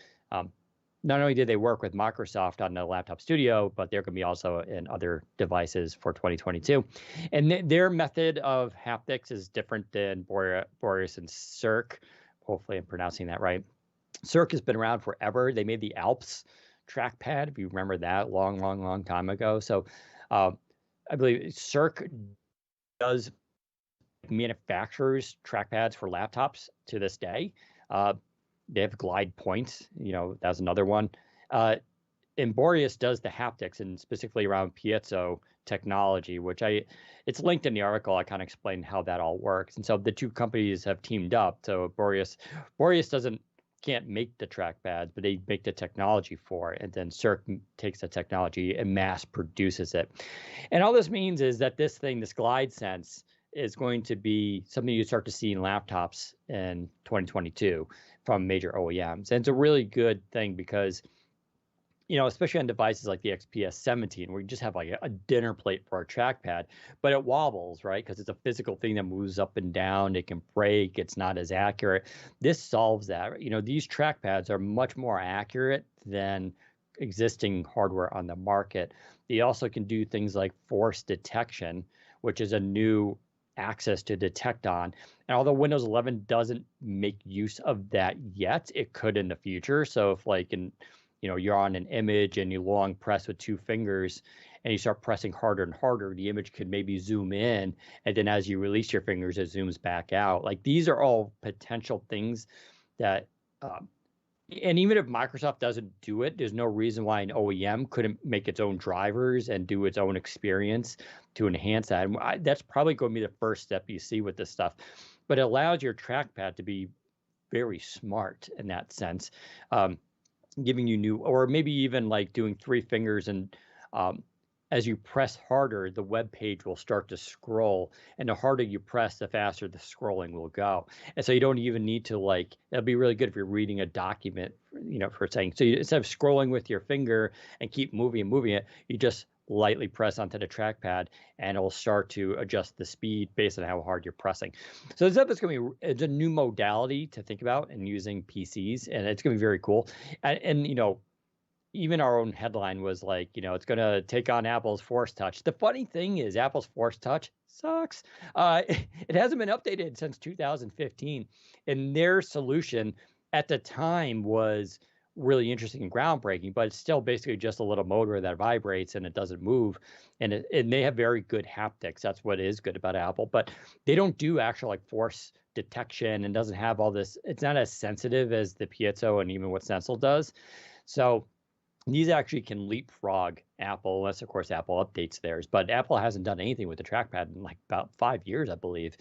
not only did they work with Microsoft on the Laptop Studio, but they're going to be also in other devices for 2022. And their method of haptics is different than Boreas and Cirque. Hopefully I'm pronouncing that right. Cirque has been around forever. They made the Alps trackpad, if you remember that, long time ago. So I believe Cirque does manufactures trackpads for laptops to this day. They have glide points, that's another one. And Boreas does the haptics, and specifically around piezo technology, which it's linked in the article. I kind of explained how that all works. And so the two companies have teamed up. So Boreas can't make the trackpads, but they make the technology for it. And then Cirque takes the technology and mass produces it. And all this means is that this Glide Sense, is going to be something you start to see in laptops in 2022 from major OEMs. And it's a really good thing because, especially on devices like the XPS 17, where you just have like a dinner plate for a trackpad, but it wobbles, right? Because it's a physical thing that moves up and down. It can break. It's not as accurate. This solves that. These trackpads are much more accurate than existing hardware on the market. They also can do things like force detection, which is a new access to detect on. And although Windows 11 doesn't make use of that yet, it could in the future. So if you're on an image and you long press with two fingers and you start pressing harder and harder, the image could maybe zoom in. And then as you release your fingers, it zooms back out. Like, these are all potential things that, and even if Microsoft doesn't do it, there's no reason why an OEM couldn't make its own drivers and do its own experience to enhance that. And that's probably going to be the first step you see with this stuff. But it allows your trackpad to be very smart in that sense, giving you new, or maybe even like doing three fingers, and as you press harder, the web page will start to scroll, and the harder you press, the faster the scrolling will go. And so you don't even need to that'd be really good if you're reading a document, for saying, so instead of scrolling with your finger and keep moving it, you just lightly press onto the trackpad and it'll start to adjust the speed based on how hard you're pressing. So this stuff is it's a new modality to think about in using PCs, and it's going to be very cool. And even our own headline was it's going to take on Apple's Force Touch. The funny thing is, Apple's Force Touch sucks. It hasn't been updated since 2015. And their solution at the time was really interesting and groundbreaking, but it's still basically just a little motor that vibrates and it doesn't move. And they have very good haptics. That's what is good about Apple. But they don't do actual force detection, and doesn't have all this. It's not as sensitive as the piezo and even what Sensel does. So these actually can leapfrog Apple, unless, of course, Apple updates theirs. But Apple hasn't done anything with the trackpad in about 5 years, I believe.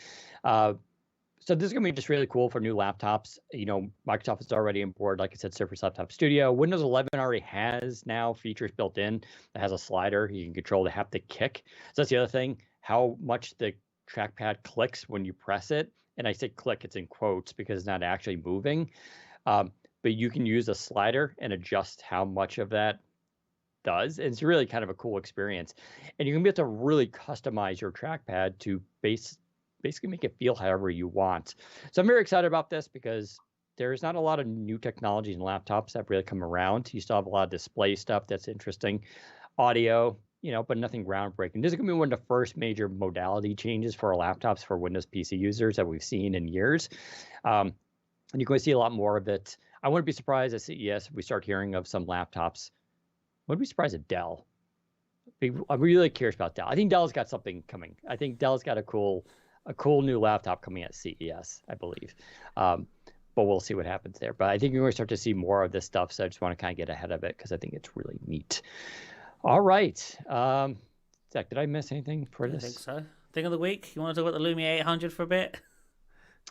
So this is going to be just really cool for new laptops. Microsoft is already on board, like I said, Surface Laptop Studio. Windows 11 already has now features built in that has a slider. You can control the haptic kick. So that's the other thing, how much the trackpad clicks when you press it. And I say click, it's in quotes because it's not actually moving. But you can use a slider and adjust how much of that does. And it's really kind of a cool experience. And you can be able to really customize your trackpad to basically make it feel however you want. So I'm very excited about this because there's not a lot of new technologies in laptops that really come around. You still have a lot of display stuff that's interesting, audio, but nothing groundbreaking. This is going to be one of the first major modality changes for our laptops for Windows PC users that we've seen in years. And you're going to see a lot more of it. I wouldn't be surprised at CES if we start hearing of some laptops. I wouldn't be surprised at Dell. I'm really curious about Dell. I think Dell's got something coming. I think Dell's got a cool new laptop coming at CES, I believe. But we'll see what happens there. But I think you're going to start to see more of this stuff. So I just want to kind of get ahead of it because I think it's really neat. All right. Zach, did I miss anything for this? I think so. Thing of the week. You want to talk about the Lumia 800 for a bit?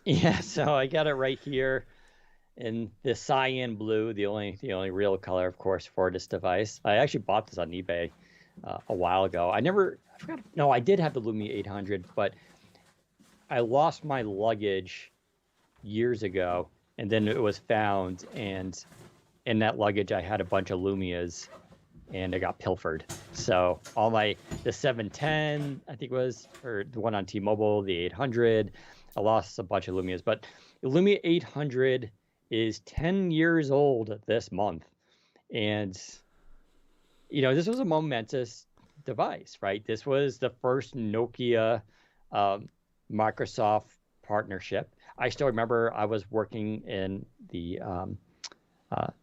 Yeah. So I got it right here in the cyan blue, the only real color, of course, for this device. I actually bought this on eBay a while ago. I forgot. No, I did have the Lumia 800, but I lost my luggage years ago, and then it was found, and in that luggage I had a bunch of Lumias, and it got pilfered. So the 710, I think was, or the one on T-Mobile, the 800, I lost a bunch of Lumias. But the Lumia 800 is 10 years old this month, and this was a momentous device, right? This was the first Nokia Microsoft partnership. I still remember I was working in the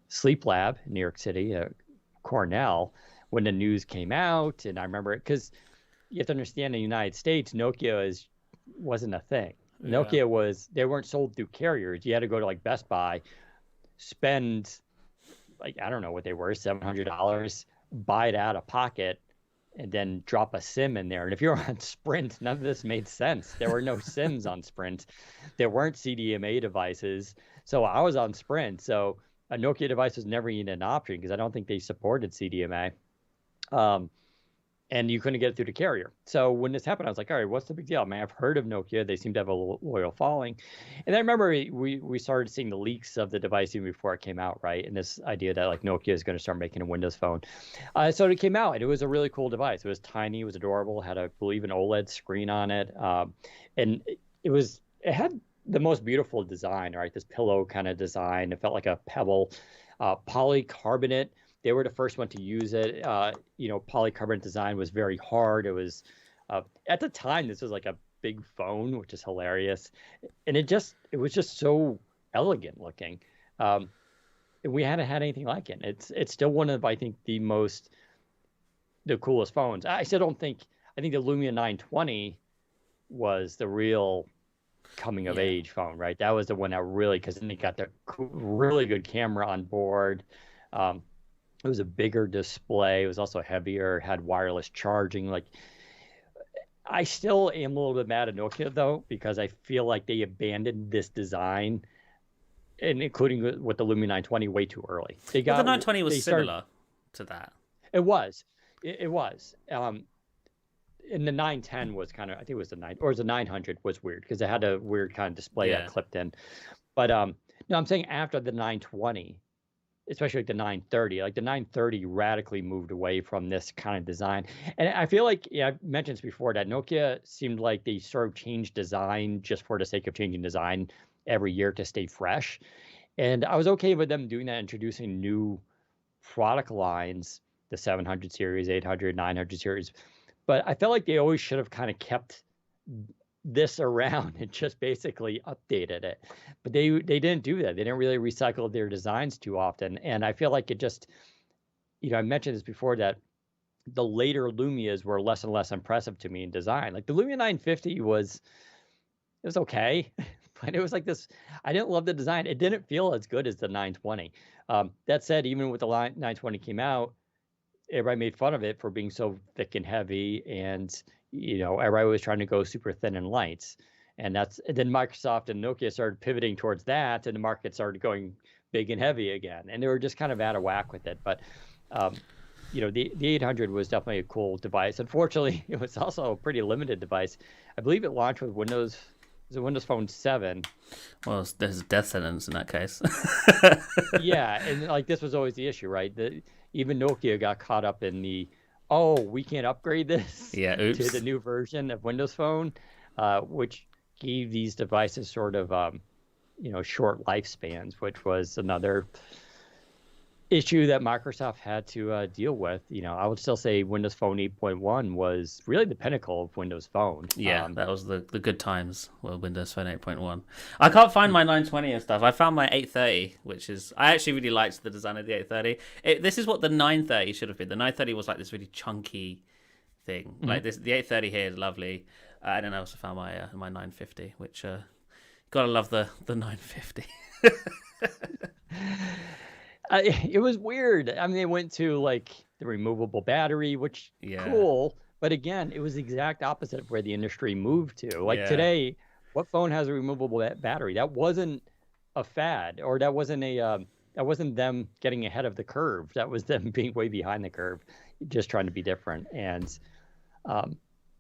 sleep lab in New York City, Cornell, when the news came out, and I remember it because you have to understand in the United States, Nokia wasn't a thing. Yeah. Nokia they weren't sold through carriers. You had to go to like Best Buy, spend like, I don't know what they were, $700, buy it out of pocket, and then drop a SIM in there. And if you're on Sprint, none of this made sense. There were no SIMs on Sprint. There weren't CDMA devices. So I was on Sprint. So a Nokia device was never even an option because I don't think they supported CDMA. And you couldn't get it through the carrier. So when this happened, I was like, all right, what's the big deal? I mean, I've heard of Nokia. They seem to have a loyal following. And I remember we started seeing the leaks of the device even before it came out, right? And this idea that like Nokia is going to start making a Windows phone. So it came out, and it was a really cool device. It was tiny, it was adorable, had, I believe, an OLED screen on it. And it had the most beautiful design, right? This pillow kind of design. It felt like a pebble, polycarbonate. They were the first one to use it. Polycarbonate design was very hard. It was, at the time, this was like a big phone, which is hilarious. And it was just so elegant looking. And we hadn't had anything like it. It's still one of, I think, the coolest phones. I think the Lumia 920 was the real coming of age phone, right? That was the one that really, because then they got the really good camera on board. It was a bigger display. It was also heavier, had wireless charging. Like, I still am a little bit mad at Nokia, though, because I feel like they abandoned this design, and including with the Lumia 920, way too early. The 920 was similar to that. It was. It was. And the 910 was kind of, I think it was the 900 was weird because it had a weird kind of display that clipped in. But no, I'm saying after the 920, especially like the 930, like the 930 radically moved away from this kind of design. And I feel like, I've mentioned this before, that Nokia seemed like they sort of changed design just for the sake of changing design every year to stay fresh. And I was okay with them doing that, introducing new product lines, the 700 series, 800, 900 series. But I felt like they always should have kind of kept this around and just basically updated it. But they didn't do that. They didn't really recycle their designs too often. And I feel like it just, I mentioned this before, that the later Lumias were less and less impressive to me in design. Like the Lumia 950 was okay, but it was like this, I didn't love the design. It didn't feel as good as the 920. That said, even with the 920 came out, everybody made fun of it for being so thick and heavy, and everybody was trying to go super thin and light. And then Microsoft and Nokia started pivoting towards that, and the market started going big and heavy again. And they were just kind of out of whack with it. But the 800 was definitely a cool device. Unfortunately, it was also a pretty limited device. I believe it launched with Windows Phone 7. Well, there's a death sentence in that case. Yeah, and like this was always the issue, right? Even Nokia got caught up in we can't upgrade this to the new version of Windows Phone, which gave these devices sort of, short lifespans, which was another issue that Microsoft had to deal with. I would still say Windows Phone 8.1 was really the pinnacle of Windows Phone. Yeah, that was the good times with Windows Phone 8.1. I can't find my 920 and stuff. I found my 830, I actually really liked the design of the 830. This is what the 930 should have been. The 930 was like this really chunky thing. Mm-hmm. Like this, the 830 here is lovely. And then I also found my 950, which gotta love the 950. It was weird. I mean, they went to like the removable battery, which cool. But again, it was the exact opposite of where the industry moved to. Like today, what phone has a removable battery? That wasn't a fad, or that wasn't them getting ahead of the curve. That was them being way behind the curve. just trying to be different. And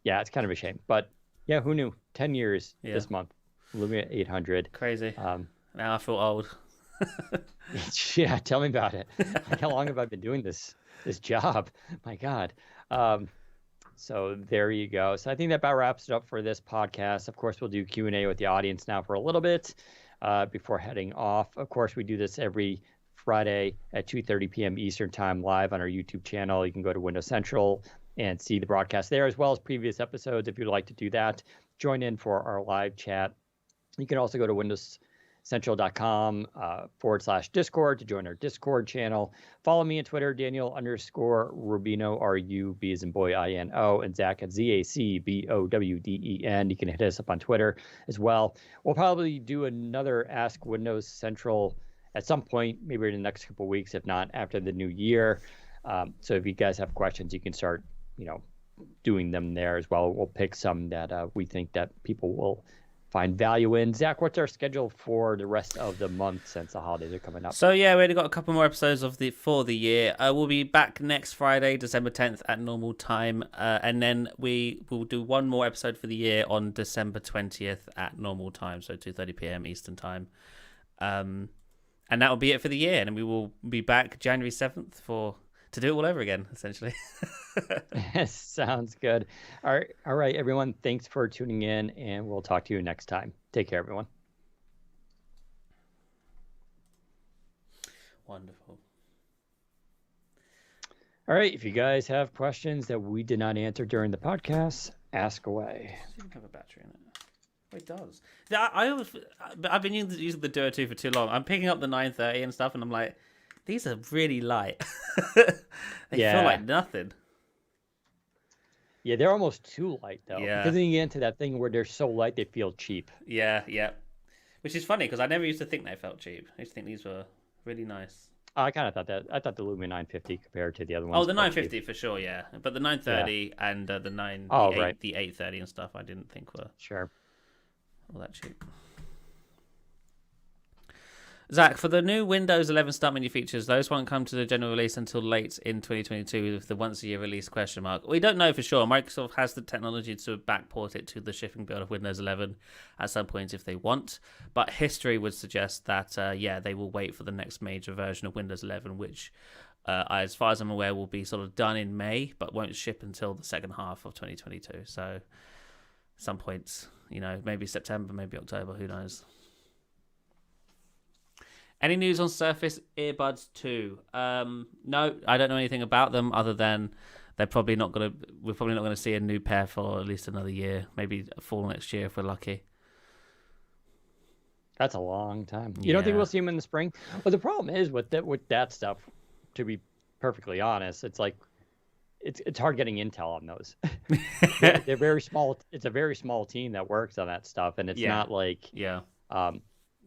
yeah, it's kind of a shame. But yeah, who knew? 10 years this month. Lumia 800. Crazy. Now I feel old. Yeah, tell me about it. Like, how long have I been doing this job? My God. So there you go. So I think that about wraps it up for this podcast. Of course, we'll do Q&A with the audience now for a little bit before heading off. Of course, we do this every Friday at 2:30 p.m. Eastern Time live on our YouTube channel. You can go to Windows Central and see the broadcast there, as well as previous episodes if you'd like to do that. Join in for our live chat. You can also go to windowscentral.com/Discord to join our Discord channel. Follow me on Twitter, Daniel_Rubino, RUB as in boy, INO, and Zach at ZACBOWDEN. You can hit us up on Twitter as well. We'll probably do another Ask Windows Central at some point, maybe in the next couple of weeks, if not after the new year. So if you guys have questions, you can start, doing them there as well. We'll pick some that we think that people will find value in. Zach, what's our schedule for the rest of the month since the holidays are coming up? So yeah, we only got a couple more episodes for the year. We'll be back next Friday, December 10th at normal time, and then we will do one more episode for the year on December 20th at normal time, so 2:30 p.m. Eastern time. And that will be it for the year, and we will be back January 7th to do it all over again, essentially. Sounds good. All right, everyone. Thanks for tuning in, and we'll talk to you next time. Take care, everyone. Wonderful. All right. If you guys have questions that we did not answer during the podcast, ask away. Does it even have a battery in it? Oh, it does. I've been using the Duo 2 for too long. I'm picking up the 930 and stuff, and I'm like, these are really light. They feel like nothing. Yeah, they're almost too light, though. Yeah. Because then you get into that thing where they're so light they feel cheap. Yeah. Which is funny, because I never used to think they felt cheap. I used to think these were really nice. I kind of thought that. I thought the Lumia 950 compared to the other ones. Oh, the 950 for sure, yeah. But the 930 and the 830 and stuff, I didn't think were all that cheap. Zach, for the new Windows 11 Start menu features, those won't come to the general release until late in 2022 with the once-a-year release question mark. We don't know for sure. Microsoft has the technology to backport it to the shipping build of Windows 11 at some point if they want, but history would suggest that, they will wait for the next major version of Windows 11, which, as far as I'm aware, will be sort of done in May, but won't ship until the second half of 2022. So, some points, maybe September, maybe October, who knows. Any news on Surface Earbuds 2? No, I don't know anything about them other than we're probably not going to see a new pair for at least another year, maybe fall next year if we're lucky. That's a long time. You don't think we'll see them in the spring? Well, the problem is with that stuff, to be perfectly honest, it's like it's hard getting intel on those. They're very small. It's a very small team that works on that stuff, and it's not like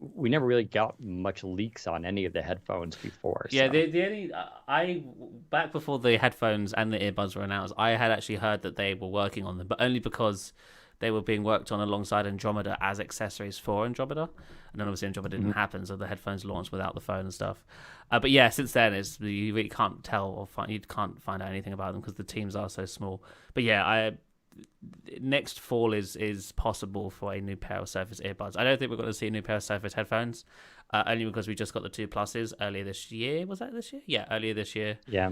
we never really got much leaks on any of the headphones before. Yeah, so. the only back before the headphones and the earbuds were announced, I had actually heard that they were working on them, but only because they were being worked on alongside Andromeda as accessories for Andromeda, and then obviously Andromeda didn't happen, so the headphones launched without the phone and stuff. But yeah, since then you really can't tell you can't find out anything about them because the teams are so small. But yeah, next fall is possible for a new pair of Surface earbuds. I don't think we're going to see a new pair of Surface headphones, only because we just got the 2 Pluses earlier this year. Was that this year? Yeah, earlier this year. Yeah.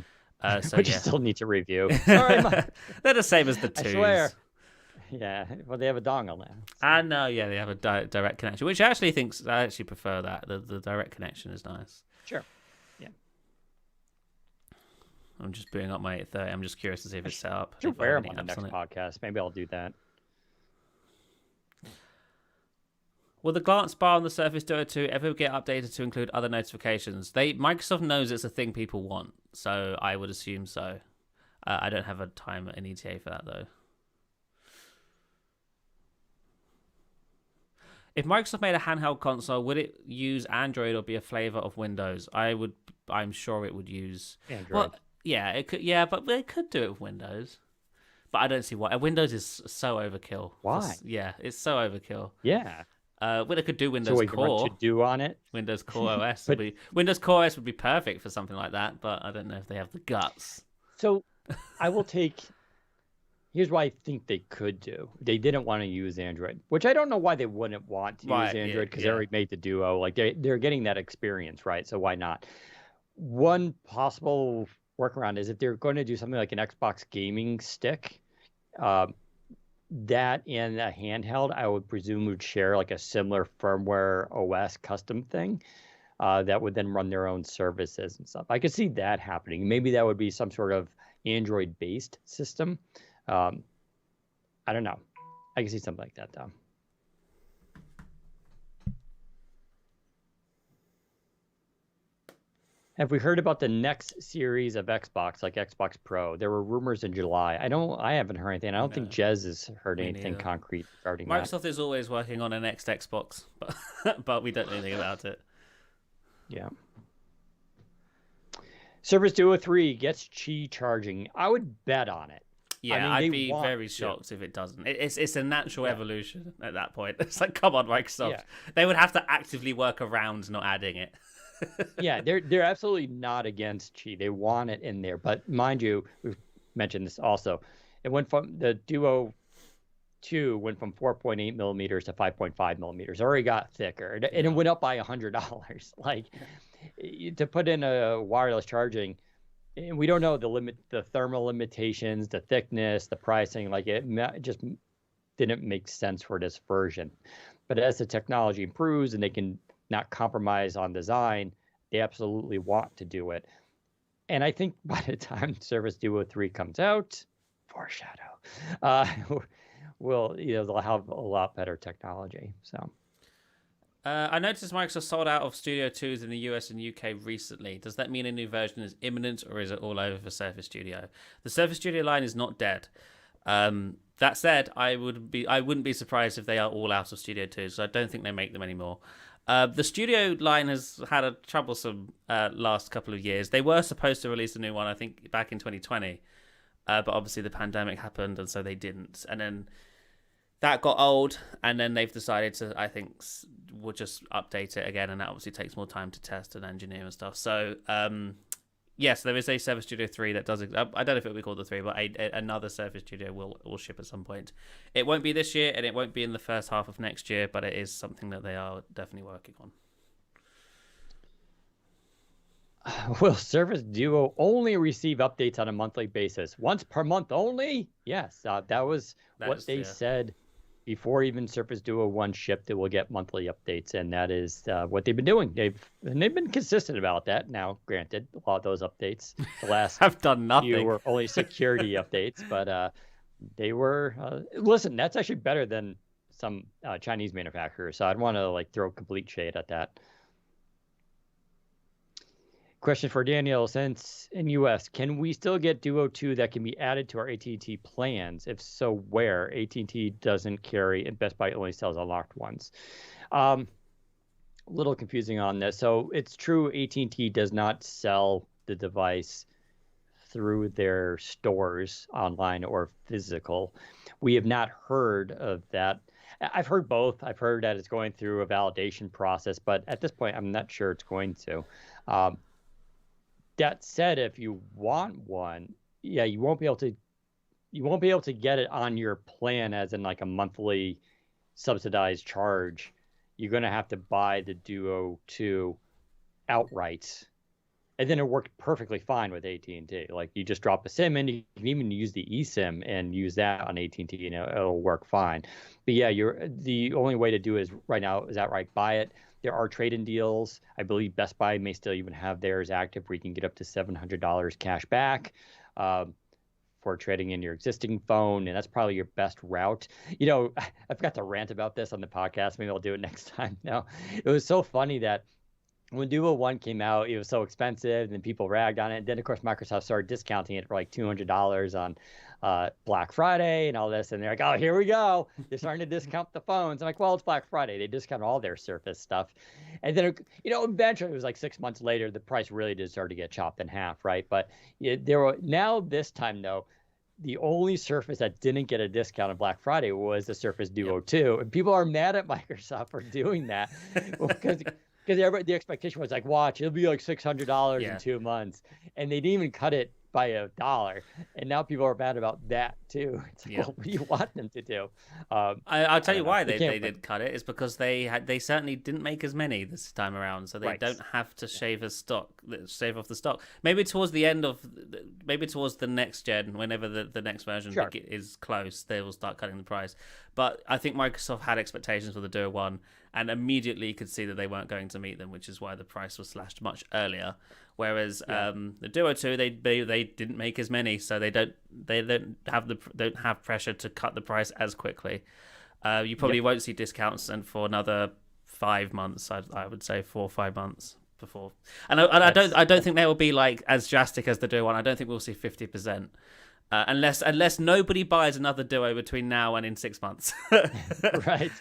So Which you still need to review. Sorry, they're the same as the 2s. I swear. Yeah, well, they have a dongle now. I know, yeah, they have a direct connection, which I actually prefer that. The direct connection is nice. Sure. Yeah. I'm just booting up my 830. I'm just curious to see if it's set up. Should wear them on the next podcast. Maybe I'll do that. Will the glance bar on the Surface Duo 2 ever get updated to include other notifications? Microsoft knows it's a thing people want, so I would assume so. I don't have a time an ETA for that though. If Microsoft made a handheld console, would it use Android or be a flavor of Windows? I'm sure it would use Android. Well, yeah, it could. Yeah, but they could do it with Windows. But I don't see why. Windows is so overkill. Why? Yeah, it's so overkill. Yeah. Well, they could do Windows Core. What to do on it? Windows Core OS Windows Core OS would be perfect for something like that. But I don't know if they have the guts. So I will take. Here's what I think they could do. They didn't want to use Android, which I don't know why they wouldn't want to use Android because they already made the Duo. Like they're getting that experience, right? So why not? One possible workaround is if they're going to do something like an Xbox gaming stick, that and a handheld, I would presume would share like a similar firmware OS custom thing that would then run their own services and stuff. I could see that happening. Maybe that would be some sort of Android-based system. I don't know. I can see something like that, though. Have we heard about the next series of Xbox, like Xbox Pro? There were rumors in July. I haven't heard anything. I don't think Jez has heard anything concrete regarding that. Microsoft is always working on a next Xbox, but we don't know anything about it. Yeah. Surface Duo 3 gets Qi charging. I would bet on it. Yeah, I'd be very shocked if it doesn't. It's a natural evolution at that point. It's like, come on, Microsoft. Yeah. They would have to actively work around not adding it. Yeah, they're absolutely not against Qi. They want it in there. But mind you, we've mentioned this also. It went from the Duo 2 went from 4.8 millimeters to 5.5 millimeters. It already got thicker, and it went up by $100. Like to put in a wireless charging. And we don't know the thermal limitations, the thickness, the pricing. Like it just didn't make sense for this version. But as the technology improves and they can not compromise on design, they absolutely want to do it. And I think by the time Surface Duo 3 comes out, foreshadow, they'll have a lot better technology. So. I noticed Microsoft sold out of Studio 2s in the US and UK recently. Does that mean a new version is imminent, or is it all over for Surface Studio? The Surface Studio line is not dead. That said, I wouldn't be surprised if they are all out of Studio 2s, so I don't think they make them anymore. The Studio line has had a troublesome last couple of years. They were supposed to release a new one, I think, back in 2020, but obviously the pandemic happened, and so they didn't. And then that got old, and then they've decided to, I think, we'll just update it again, and that obviously takes more time to test and engineer and stuff. So, yes, there is a Surface Studio 3 that does. I don't know if it will be called the 3, but another Surface Studio will ship at some point. It won't be this year, and it won't be in the first half of next year, but it is something that they are definitely working on. Will Surface Duo only receive updates on a monthly basis? Once per month only? Yes, that was what they said before even Surface Duo 1 shipped. It will get monthly updates, and that is what they've been doing. They've been consistent about that. Now, granted, a lot of those updates, the last have done nothing. Few were only security updates, but they were. Listen, that's actually better than some Chinese manufacturers. So I'd want to throw complete shade at that. Question for Daniel: since in US, can we still get Duo 2 that can be added to our AT&T plans? If so, where? AT&T doesn't carry, and Best Buy only sells unlocked ones. A little confusing on this. So it's true, AT&T does not sell the device through their stores, online or physical. We have not heard of that. I've heard both. I've heard that it's going through a validation process, but at this point, I'm not sure it's going to. That said, if you want one, you won't be able to get it on your plan as in like a monthly subsidized charge. You're going to have to buy the Duo 2 outright. And then it worked perfectly fine with AT&T. Like you just drop a SIM in, you can even use the eSIM and use that on AT&T, and it'll work fine. But yeah, the only way to do it right now is outright buy it. There are trade-in deals. I believe Best Buy may still even have theirs active where you can get up to $700 cash back for trading in your existing phone, and that's probably your best route. I forgot to rant about this on the podcast. Maybe I'll do it next time. No, it was so funny that when Duo 1 came out, it was so expensive, and people ragged on it. And then, of course, Microsoft started discounting it for like $200 on Black Friday and all this. And they're like, oh, here we go. They're starting to discount the phones. I'm like, well, it's Black Friday. They discount all their Surface stuff. And then, eventually, it was like 6 months later, the price really did start to get chopped in half, right? But this time, though, the only Surface that didn't get a discount on Black Friday was the Surface Duo 2. And people are mad at Microsoft for doing that because the expectation was like, watch, it'll be like $600 in 2 months. And they didn't even cut it by $1, and now people are mad about that too. It's like, Yeah. well, what do you want them to do? I'll I tell don't you know. why They they can't. did cut it. It's because they certainly didn't make as many this time around, so they Right. don't have to shave off the stock. Maybe towards the end of, maybe towards the next gen, whenever the next version Sure. is close, they will start cutting the price. But I think Microsoft had expectations for the Duo One, and immediately could see that they weren't going to meet them, which is why the price was slashed much earlier. Whereas the Duo 2, they didn't make as many, so they don't have pressure to cut the price as quickly. You probably won't see discounts and for another 5 months. I would say 4 or 5 months before. And I don't think they will be like as drastic as the Duo One. I don't think we'll see 50%. Unless nobody buys another Duo between now and in 6 months. Right.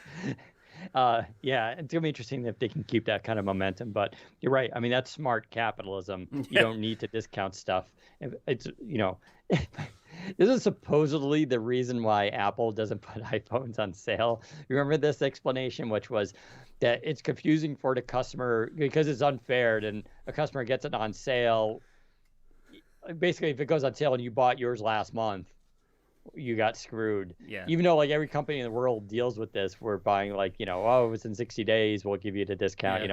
Yeah, it's gonna be interesting if they can keep that kind of momentum. But you're right. I mean, that's smart capitalism. You don't need to discount stuff. It's this is supposedly the reason why Apple doesn't put iPhones on sale. You remember this explanation, which was that it's confusing for the customer because it's unfair, and a customer gets it on sale. Basically, if it goes on sale and you bought yours last month, you got screwed. Yeah. Even though like every company in the world deals with this, we're buying like, oh, it's in 60 days, we'll give you the discount,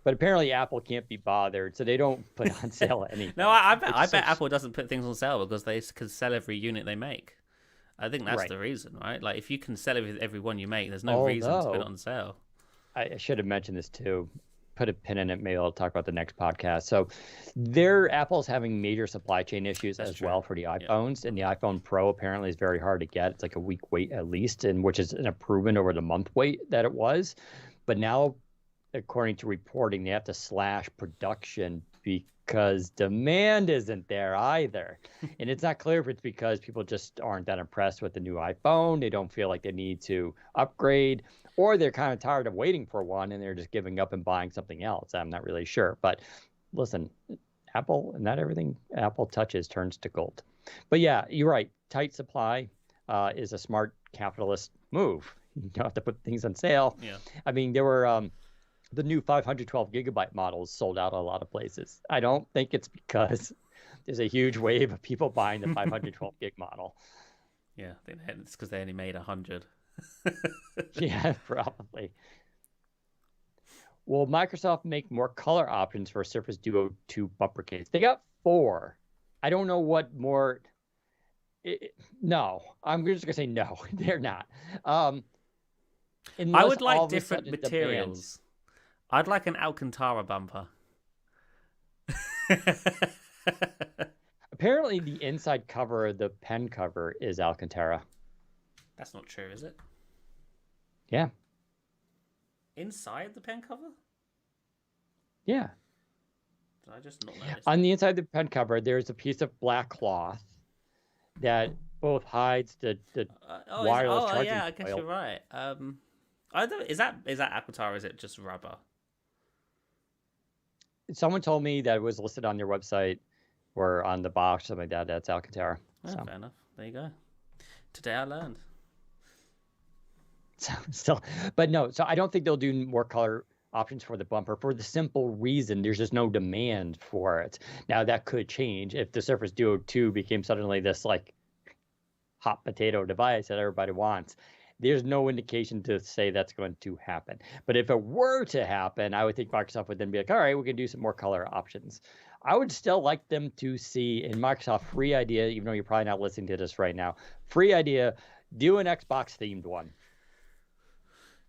But apparently Apple can't be bothered, so they don't put on sale anything. No, I bet Apple doesn't put things on sale because they can sell every unit they make. I think that's the reason, right? Like if you can sell every one you make, there's no reason to put it on sale. I should have mentioned this too. Put a pin in it. Maybe I'll talk about the next podcast. So, Apple's having major supply chain issues as well for the iPhones, and the iPhone Pro apparently is very hard to get. It's like a week wait at least, and which is an improvement over the month wait that it was. But now, according to reporting, they have to slash production because demand isn't there either. And it's not clear if it's because people just aren't that impressed with the new iPhone. They don't feel like they need to upgrade, or they're kind of tired of waiting for one and they're just giving up and buying something else. I'm not really sure. But listen, Apple, not everything Apple touches turns to gold. But yeah, you're right. Tight supply is a smart capitalist move. You don't have to put things on sale. Yeah. I mean, there were the new 512 gigabyte models sold out a lot of places. I don't think it's because there's a huge wave of people buying the 512 gig model. Yeah, it's because they only made 100. Yeah, probably. Will Microsoft make more color options for Surface Duo 2 bumper case? They got 4. I don't know what more. No, I'm just gonna say no. They're not. I would like different materials. I'd like an Alcantara bumper. Apparently, the inside cover of the pen cover is Alcantara. That's not true, is it? Yeah. Inside the pen cover? Yeah. Did I just not notice? On the inside of the pen cover, there's a piece of black cloth that both hides the wireless charging. Yeah, I guess you're right. Is that Alcantara? Or is it just rubber? Someone told me that it was listed on their website or on the box, something like that. That's Alcantara. Oh, so. Fair enough. There you go. Today I learned. So, but no. So I don't think they'll do more color options for the bumper for the simple reason there's just no demand for it. Now that could change if the Surface Duo 2 became suddenly this like hot potato device that everybody wants. There's no indication to say that's going to happen. But if it were to happen, I would think Microsoft would then be like, all right, we can do some more color options. I would still like them to see in Microsoft free idea, even though you're probably not listening to this right now, free idea, do an Xbox themed one.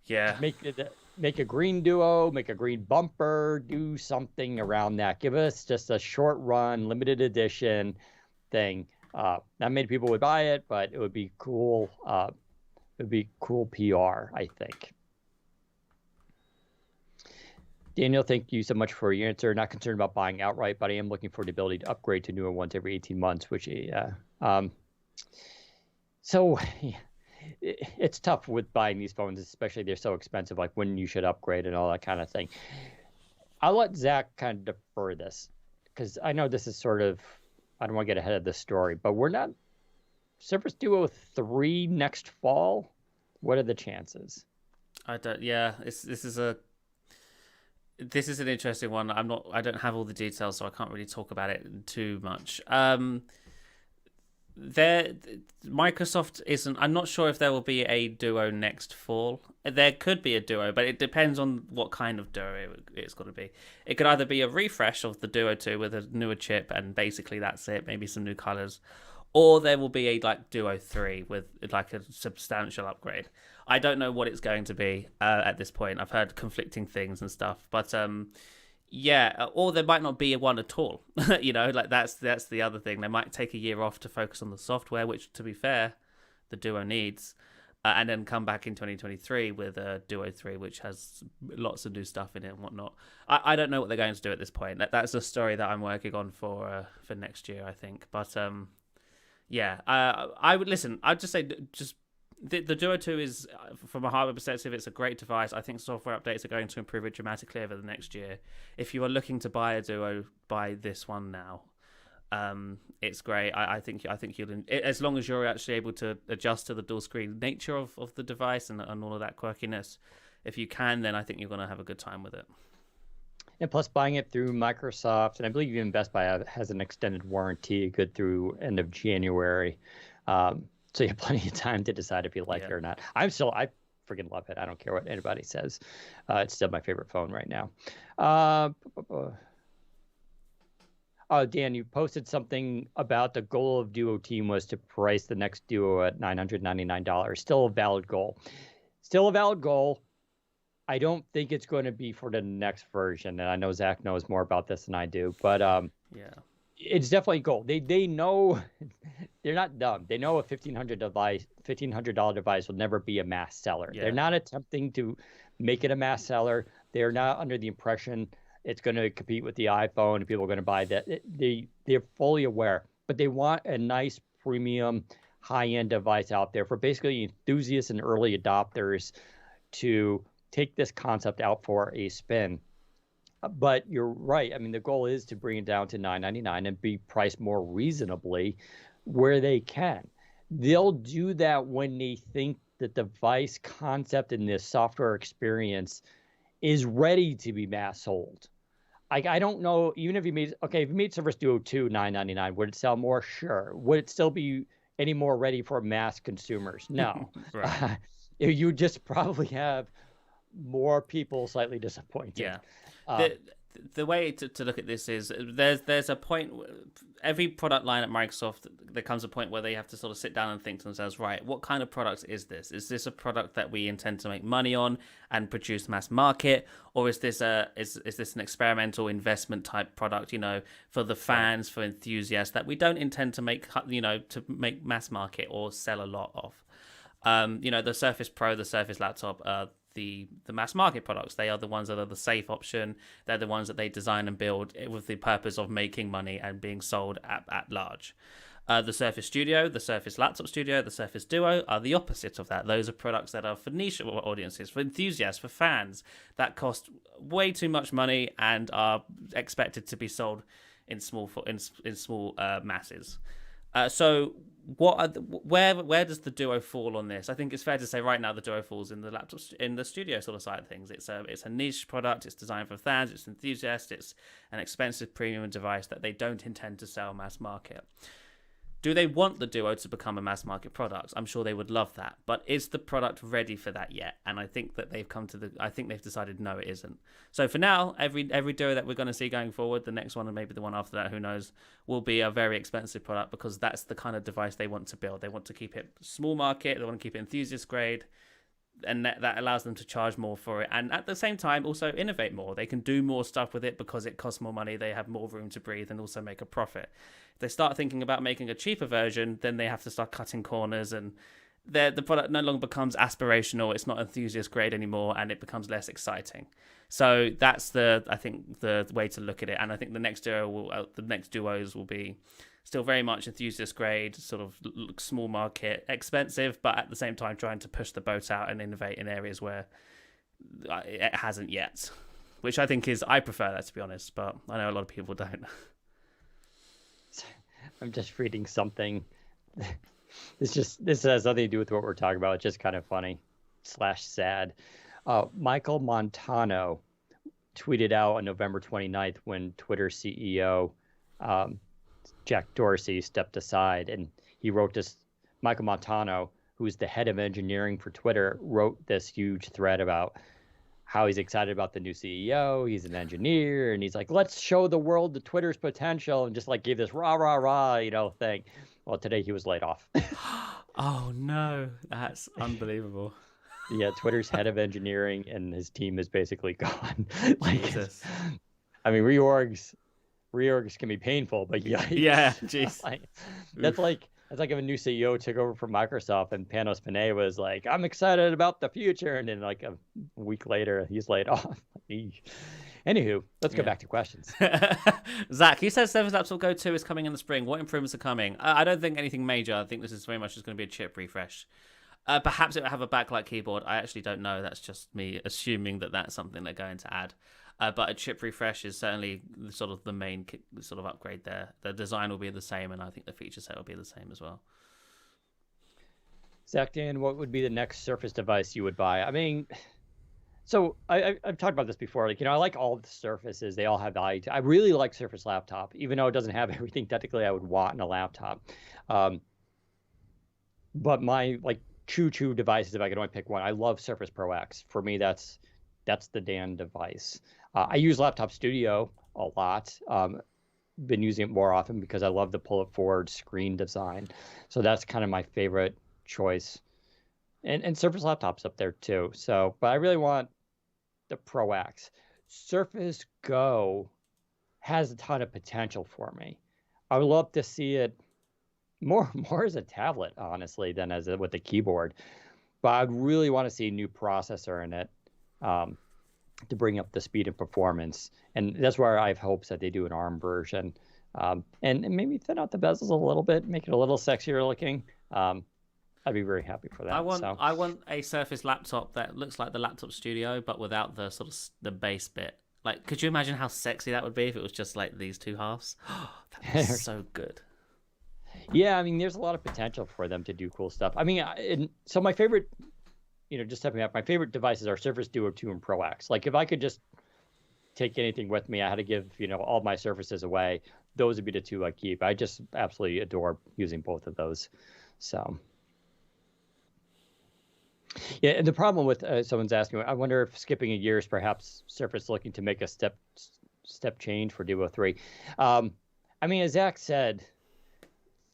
Yeah. Make a green Duo, make a green bumper, do something around that. Give us just a short run, limited edition thing. Not many people would buy it, but it would be cool. It would be cool PR, I think. Daniel, thank you so much for your answer. Not concerned about buying outright, but I am looking for the ability to upgrade to newer ones every 18 months, which, so it's tough with buying these phones, especially they're so expensive, like when you should upgrade and all that kind of thing. I'll let Zach kind of defer this because I know this is sort of, I don't want to get ahead of the story, but we're not Surface Duo 3 next fall. What are the chances? I don't. Yeah, this is a. This is an interesting one. I don't have all the details, so I can't really talk about it too much. There, Microsoft isn't. I'm not sure if there will be a Duo next fall. There could be a Duo, but it depends on what kind of Duo it's going to be. It could either be a refresh of the Duo 2 with a newer chip, and basically that's it. Maybe some new colors, or there will be a like Duo 3 with like a substantial upgrade. I don't know what it's going to be at this point. I've heard conflicting things and stuff, but yeah, or there might not be one at all. Like that's the other thing. They might take a year off to focus on the software, which, to be fair, the Duo needs, and then come back in 2023 with a Duo 3, which has lots of new stuff in it and whatnot. I don't know what they're going to do at this point. That's a story that I'm working on for next year, I think. But yeah, I would listen. I'd just say the Duo 2 is, from a hardware perspective, it's a great device. I think software updates are going to improve it dramatically over the next year. If you are looking to buy a Duo, buy this one now. It's great. I think you'll, as long as you're actually able to adjust to the dual screen nature of the device and all of that quirkiness. If you can, then I think you're going to have a good time with it. And plus, buying it through Microsoft, and I believe even Best Buy has an extended warranty, good through end of January. So you have plenty of time to decide if you like it or not. I freaking love it. I don't care what anybody says. It's still my favorite phone right now. Dan, you posted something about the goal of Duo Team was to price the next Duo at $999. Still a valid goal. I don't think it's going to be for the next version. And I know Zach knows more about this than I do, but it's definitely a goal. They know they're not dumb. They know a $1,500 device will never be a mass seller. Yeah. They're not attempting to make it a mass seller. They're not under the impression it's going to compete with the iPhone and people are going to buy that. They're fully aware, but they want a nice premium high-end device out there for basically enthusiasts and early adopters to take this concept out for a spin. But you're right. I mean, the goal is to bring it down to $999 and be priced more reasonably where they can. They'll do that when they think the device concept and the software experience is ready to be mass sold. I don't know, even if you made Surface Duo 2 $999, would it sell more? Sure. Would it still be any more ready for mass consumers? No. Right. You just probably have more people slightly disappointed. Yeah. The way to look at this is there's a point, every product line at Microsoft, there comes a point where they have to sort of sit down and think to themselves, right, what kind of product is this? Is this a product that we intend to make money on and produce mass market, or is this is this an experimental investment type product, for the fans, for enthusiasts, that we don't intend to make mass market or sell a lot of? The Surface Pro, the Surface laptop, the mass market products. They are the ones that are the safe option. They're the ones that they design and build with the purpose of making money and being sold at large. The Surface Studio, the Surface Laptop Studio, the Surface Duo are the opposite of that. Those are products that are for niche audiences, for enthusiasts, for fans, that cost way too much money and are expected to be sold in small masses. So where does the Duo fall on this? I think it's fair to say right now the Duo falls in the laptop, in the studio sort of side of things. It's a niche product. It's designed for fans. It's enthusiasts. It's an expensive premium device that they don't intend to sell mass market. Do they want the Duo to become a mass market product? I'm sure they would love that, but is the product ready for that yet? And I think that they've decided no, it isn't. So for now, every Duo that we're going to see going forward, the next one and maybe the one after that, who knows, will be a very expensive product, because that's the kind of device they want to build. They want to keep it small market. They want to keep it enthusiast grade. And that allows them to charge more for it, and at the same time also innovate more. They can do more stuff with it because it costs more money. They have more room to breathe and also make a profit. If they start thinking about making a cheaper version, then they have to start cutting corners, and the product no longer becomes aspirational. It's not enthusiast grade anymore, and it becomes less exciting. So that's I think the way to look at it. And I think the next Duos will be still very much enthusiast grade, sort of small market, expensive, but at the same time trying to push the boat out and innovate in areas where it hasn't yet, which I think I prefer that, to be honest, but I know a lot of people don't. I'm just reading something. This has nothing to do with what we're talking about. It's just kind of funny / sad. Michael Montano tweeted out on November 29th when Twitter CEO Jack Dorsey stepped aside, and he wrote this. Michael Montano, who's the head of engineering for Twitter, wrote this huge thread about how he's excited about the new CEO. He's an engineer, and he's like, let's show the world the Twitter's potential, and just like gave this rah, rah, rah, thing. Well, today he was laid off. Oh, no. That's unbelievable. Yeah, Twitter's head of engineering and his team is basically gone. Jesus. I mean, reorgs can be painful, but yeah, jeez. That's like if a new CEO took over from Microsoft and Panos Panay was like, I'm excited about the future. And then like a week later, he's laid off. Anywho, let's go back to questions. Zach, you said Surface Laptop Go 2 is coming in the spring. What improvements are coming? I don't think anything major. I think this is very much just going to be a chip refresh. Perhaps it will have a backlight keyboard. I actually don't know. That's just me assuming that that's something they're going to add. But a chip refresh is certainly sort of the main sort of upgrade there. The design will be the same, and I think the feature set will be the same as well. Zach, Dan, what would be the next Surface device you would buy? I mean, so I've talked about this before. Like, I like all the Surfaces. They all have value. I really like Surface Laptop, even though it doesn't have everything technically I would want in a laptop. But my choo-choo devices, if I could only pick one, I love Surface Pro X. For me, that's the Dan device. I use Laptop Studio a lot. Been using it more often because I love the pull-it forward screen design. So that's kind of my favorite choice. And Surface Laptop's up there too. So, but I really want the Pro X. Surface Go has a ton of potential for me. I would love to see it more as a tablet, honestly, than with the keyboard. But I'd really want to see a new processor in it to bring up the speed and performance. And that's where I have hopes that they do an ARM version. And maybe thin out the bezels a little bit, make it a little sexier looking. I'd be very happy for that. I want a Surface laptop that looks like the Laptop Studio, but without the sort of the base bit. Like, could you imagine how sexy that would be if it was just like these two halves? That would be so good. Yeah, I mean, there's a lot of potential for them to do cool stuff. I mean, so my favorite, just stepping up, my favorite devices are Surface Duo 2 and Pro X. Like, if I could just take anything with me, I had to give, all my Surfaces away, those would be the two I keep. I just absolutely adore using both of those. So, yeah, and the problem with someone's asking, I wonder if skipping a year is perhaps Surface looking to make a step change for Duo 3. I mean, as Zach said,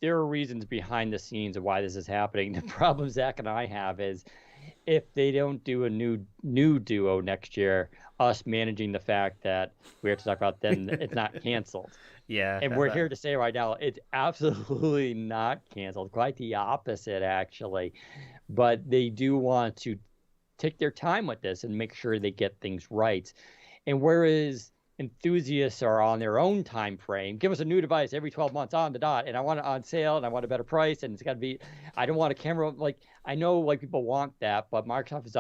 there are reasons behind the scenes of why this is happening. The problem Zach and I have is if they don't do a new Duo next year, us managing the fact that we have to talk about then it's not canceled. Yeah. And we're here to say right now, it's absolutely not canceled. Quite the opposite, actually. But they do want to take their time with this and make sure they get things right. And whereas enthusiasts are on their own time frame, give us a new device every 12 months on the dot, and I want it on sale, and I want a better price, and it's got to be, I don't want a camera, I know people want that, but Microsoft is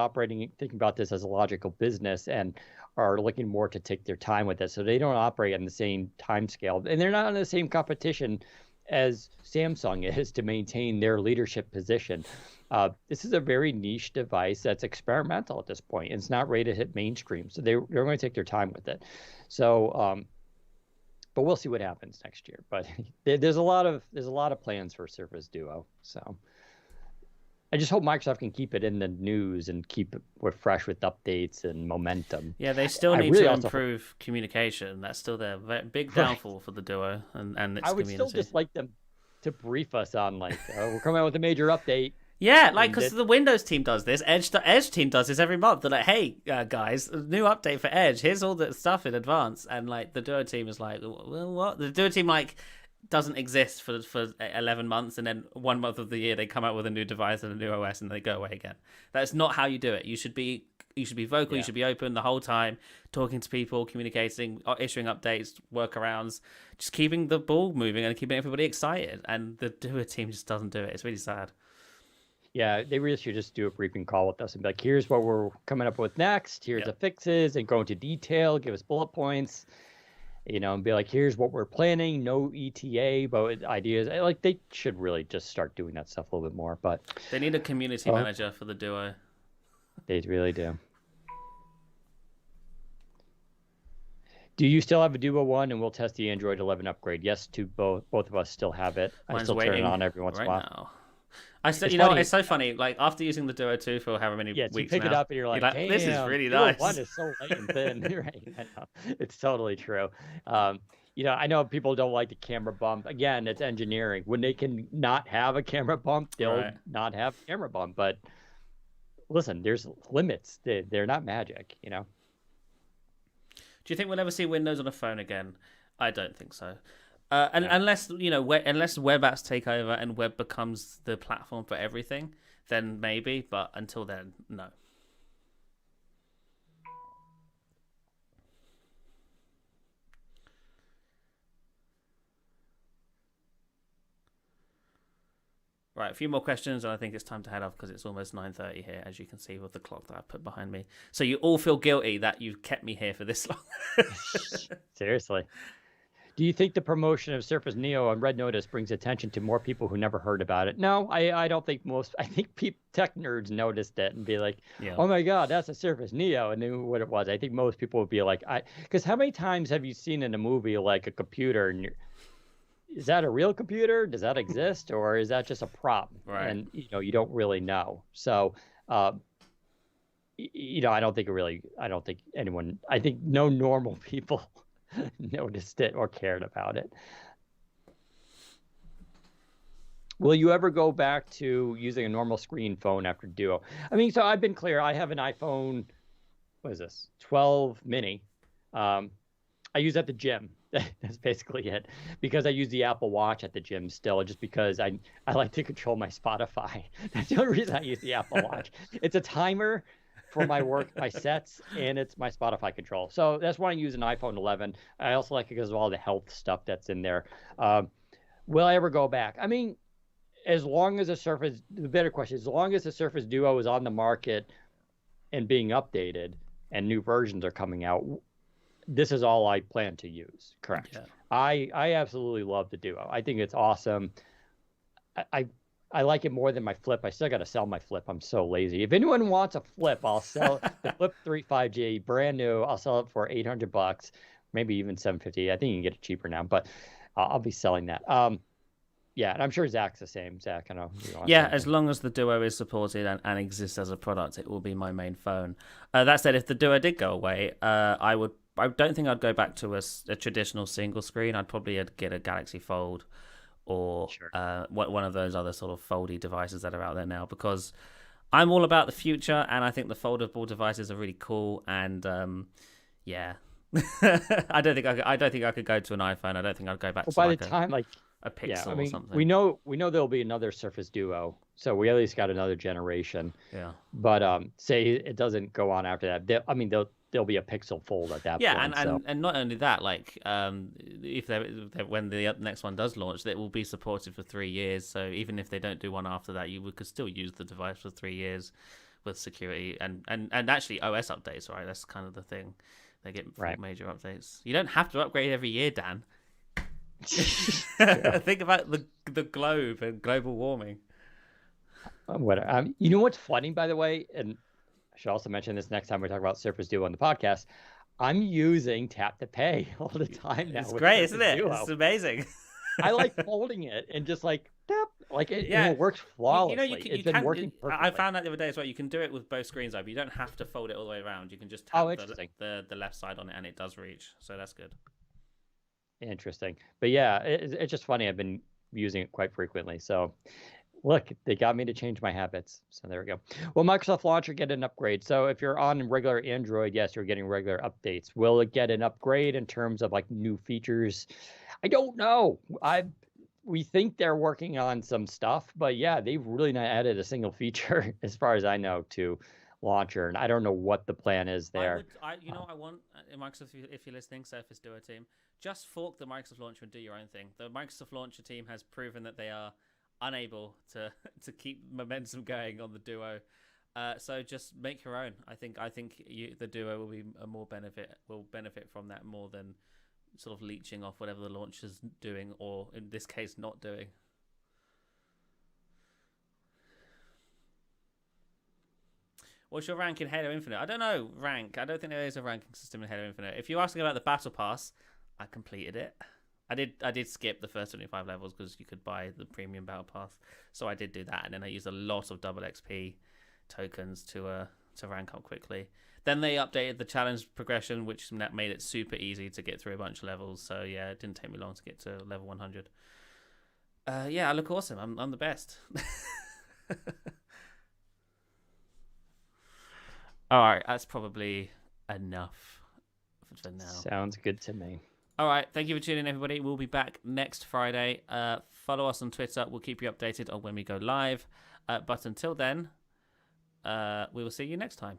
thinking about this as a logical business and are looking more to take their time with it. So they don't operate on the same time scale, and they're not in the same competition as Samsung is to maintain their leadership position. This is a very niche device that's experimental at this point. It's not ready to hit mainstream, so they're going to take their time with it. So, but we'll see what happens next year. But there's a lot of plans for Surface Duo. So I just hope Microsoft can keep it in the news and keep it fresh with updates and momentum. Yeah, they still need to improve communication. That's still their big downfall for the Duo and its community. I would still just like them to brief us on we're coming out with a major update. Yeah, because the Windows team does this. The Edge team does this every month. They're like, hey, guys, new update for Edge. Here's all the stuff in advance. And the Duo team is like, well, what? The Duo team doesn't exist for 11 months, and then 1 month of the year they come out with a new device and a new OS and they go away again. That's not how you do it. You should be vocal. Yeah. You should be open the whole time, talking to people, communicating, issuing updates, workarounds, just keeping the ball moving and keeping everybody excited. And the Duo team just doesn't do it. It's really sad. Yeah, they really should just do a briefing call with us and be like, here's what we're coming up with next. Here's the fixes, and go into detail, give us bullet points, and be like, here's what we're planning. No ETA, but ideas. They should really just start doing that stuff a little bit more. But they need a community manager for the Duo. They really do. Do you still have a Duo One, and we'll test the Android 11 upgrade? Yes, to both. Both of us still have it. I Mine's still turn it waiting on every once in right a while. now. I still, It's you know, funny. it's so funny. Like after using the Duo 2 for however many Yeah, so you weeks pick it now, up and you're like, this is damn, really Duo nice. 1 is so light and thin. Right. I know. It's totally true. I know people don't like the camera bump. Again, it's engineering. When they can not have a camera bump, they'll not have a camera bump. But listen, there's limits. They're not magic, Do you think we'll ever see Windows on a phone again? I don't think so. Unless unless web apps take over and web becomes the platform for everything, then maybe. But until then, no. Right, a few more questions, and I think it's time to head off because it's almost 9:30 here, as you can see with the clock that I put behind me. So you all feel guilty that you've kept me here for this long. Seriously. Do you think the promotion of Surface Neo on Red Notice brings attention to more people who never heard about it? No, I don't think most. I think tech nerds noticed it and be like, "Oh my God, that's a Surface Neo," and knew what it was. I think most people would be like, because how many times have you seen in a movie like a computer and is that a real computer? Does that exist, or is that just a prop? Right. And you don't really know. So, I don't think anyone. I think no normal people noticed it or cared about it. Will you ever go back to using a normal screen phone after Duo? I mean, so I've been clear. I have an iPhone. What is this? 12 mini. I use at the gym. That's basically it, because I use the Apple Watch at the gym still, just because I like to control my Spotify. That's the only reason I use the Apple Watch. It's a timer for my work, my sets, and it's my Spotify control. So that's why I use an iPhone 11. I also like it because of all the health stuff that's in there. Will I ever go back? I mean, as long as the better question, as long as the Surface Duo is on the market and being updated and new versions are coming out, this is all I plan to use. Correct. Yeah. I absolutely love the Duo. I think it's awesome. I like it more than my Flip. I still got to sell my Flip. I'm so lazy. If anyone wants a Flip, I'll sell the Flip 3 5G, brand new. I'll sell it for $800, maybe even $750. I think you can get it cheaper now, but I'll be selling that. Yeah, and I'm sure Zach's the same. Zach, I know. Yeah, as long as the Duo is supported and exists as a product, it will be my main phone. That said, if the Duo did go away, I don't think I'd go back to a traditional single screen. I'd probably get a Galaxy Fold or one of those other sort of foldy devices that are out there now, because I'm all about the future, and I think the foldable devices are really cool. And yeah, I don't think I could go to an iPhone. I don't think I'd go back to by the time a Pixel or something. We know there'll be another Surface Duo, so we at least got another generation. Yeah. But say it doesn't go on after that. There'll be a Pixel Fold at that point. Yeah, and not only that, like if when the next one does launch, it will be supported for 3 years. So even if they don't do one after that, you could still use the device for 3 years with security and actually OS updates. Right, that's kind of the thing. They get major updates. You don't have to upgrade every year, Dan. Think about the globe and global warming. You know what's funny, by the way, and I should also mention this next time we talk about Surface Duo on the podcast. I'm using Tap to Pay all the time now. It's great, isn't it? Duo. It's amazing. I like holding it and just like tap, like it works flawlessly. It's been working perfectly. I found out the other day as well. You can do it with both screens open. You don't have to fold it all the way around. You can just tap the left side on it, and it does reach. So that's good. Interesting. But yeah, it's just funny. I've been using it quite frequently. So look, they got me to change my habits. So there we go. Will Microsoft Launcher get an upgrade? So if you're on regular Android, yes, you're getting regular updates. Will it get an upgrade in terms of like new features? I don't know. We think they're working on some stuff, but yeah, they've really not added a single feature as far as I know to Launcher, and I don't know what the plan is there. I want Microsoft, if you're listening, Surface Duo team, just fork the Microsoft Launcher and do your own thing. The Microsoft Launcher team has proven that they are unable to keep momentum going on the Duo, so just make your own. I think the Duo will be will benefit from that more than sort of leeching off whatever the launcher's doing, or in this case, not doing. What's your rank in Halo Infinite? I don't know rank. I don't think there is a ranking system in Halo Infinite. If you're asking about the Battle Pass, I completed it. I did skip the first 25 levels because you could buy the premium Battle Pass, so I did do that, and then I used a lot of double XP tokens to rank up quickly. Then they updated the challenge progression, which made it super easy to get through a bunch of levels. So yeah, it didn't take me long to get to level 100. Yeah, I look awesome. I'm the best. All right, that's probably enough for now. Sounds good to me. All right, thank you for tuning in, everybody. We'll be back next Friday. Follow us on Twitter. We'll keep you updated on when we go live. But until then, we will see you next time.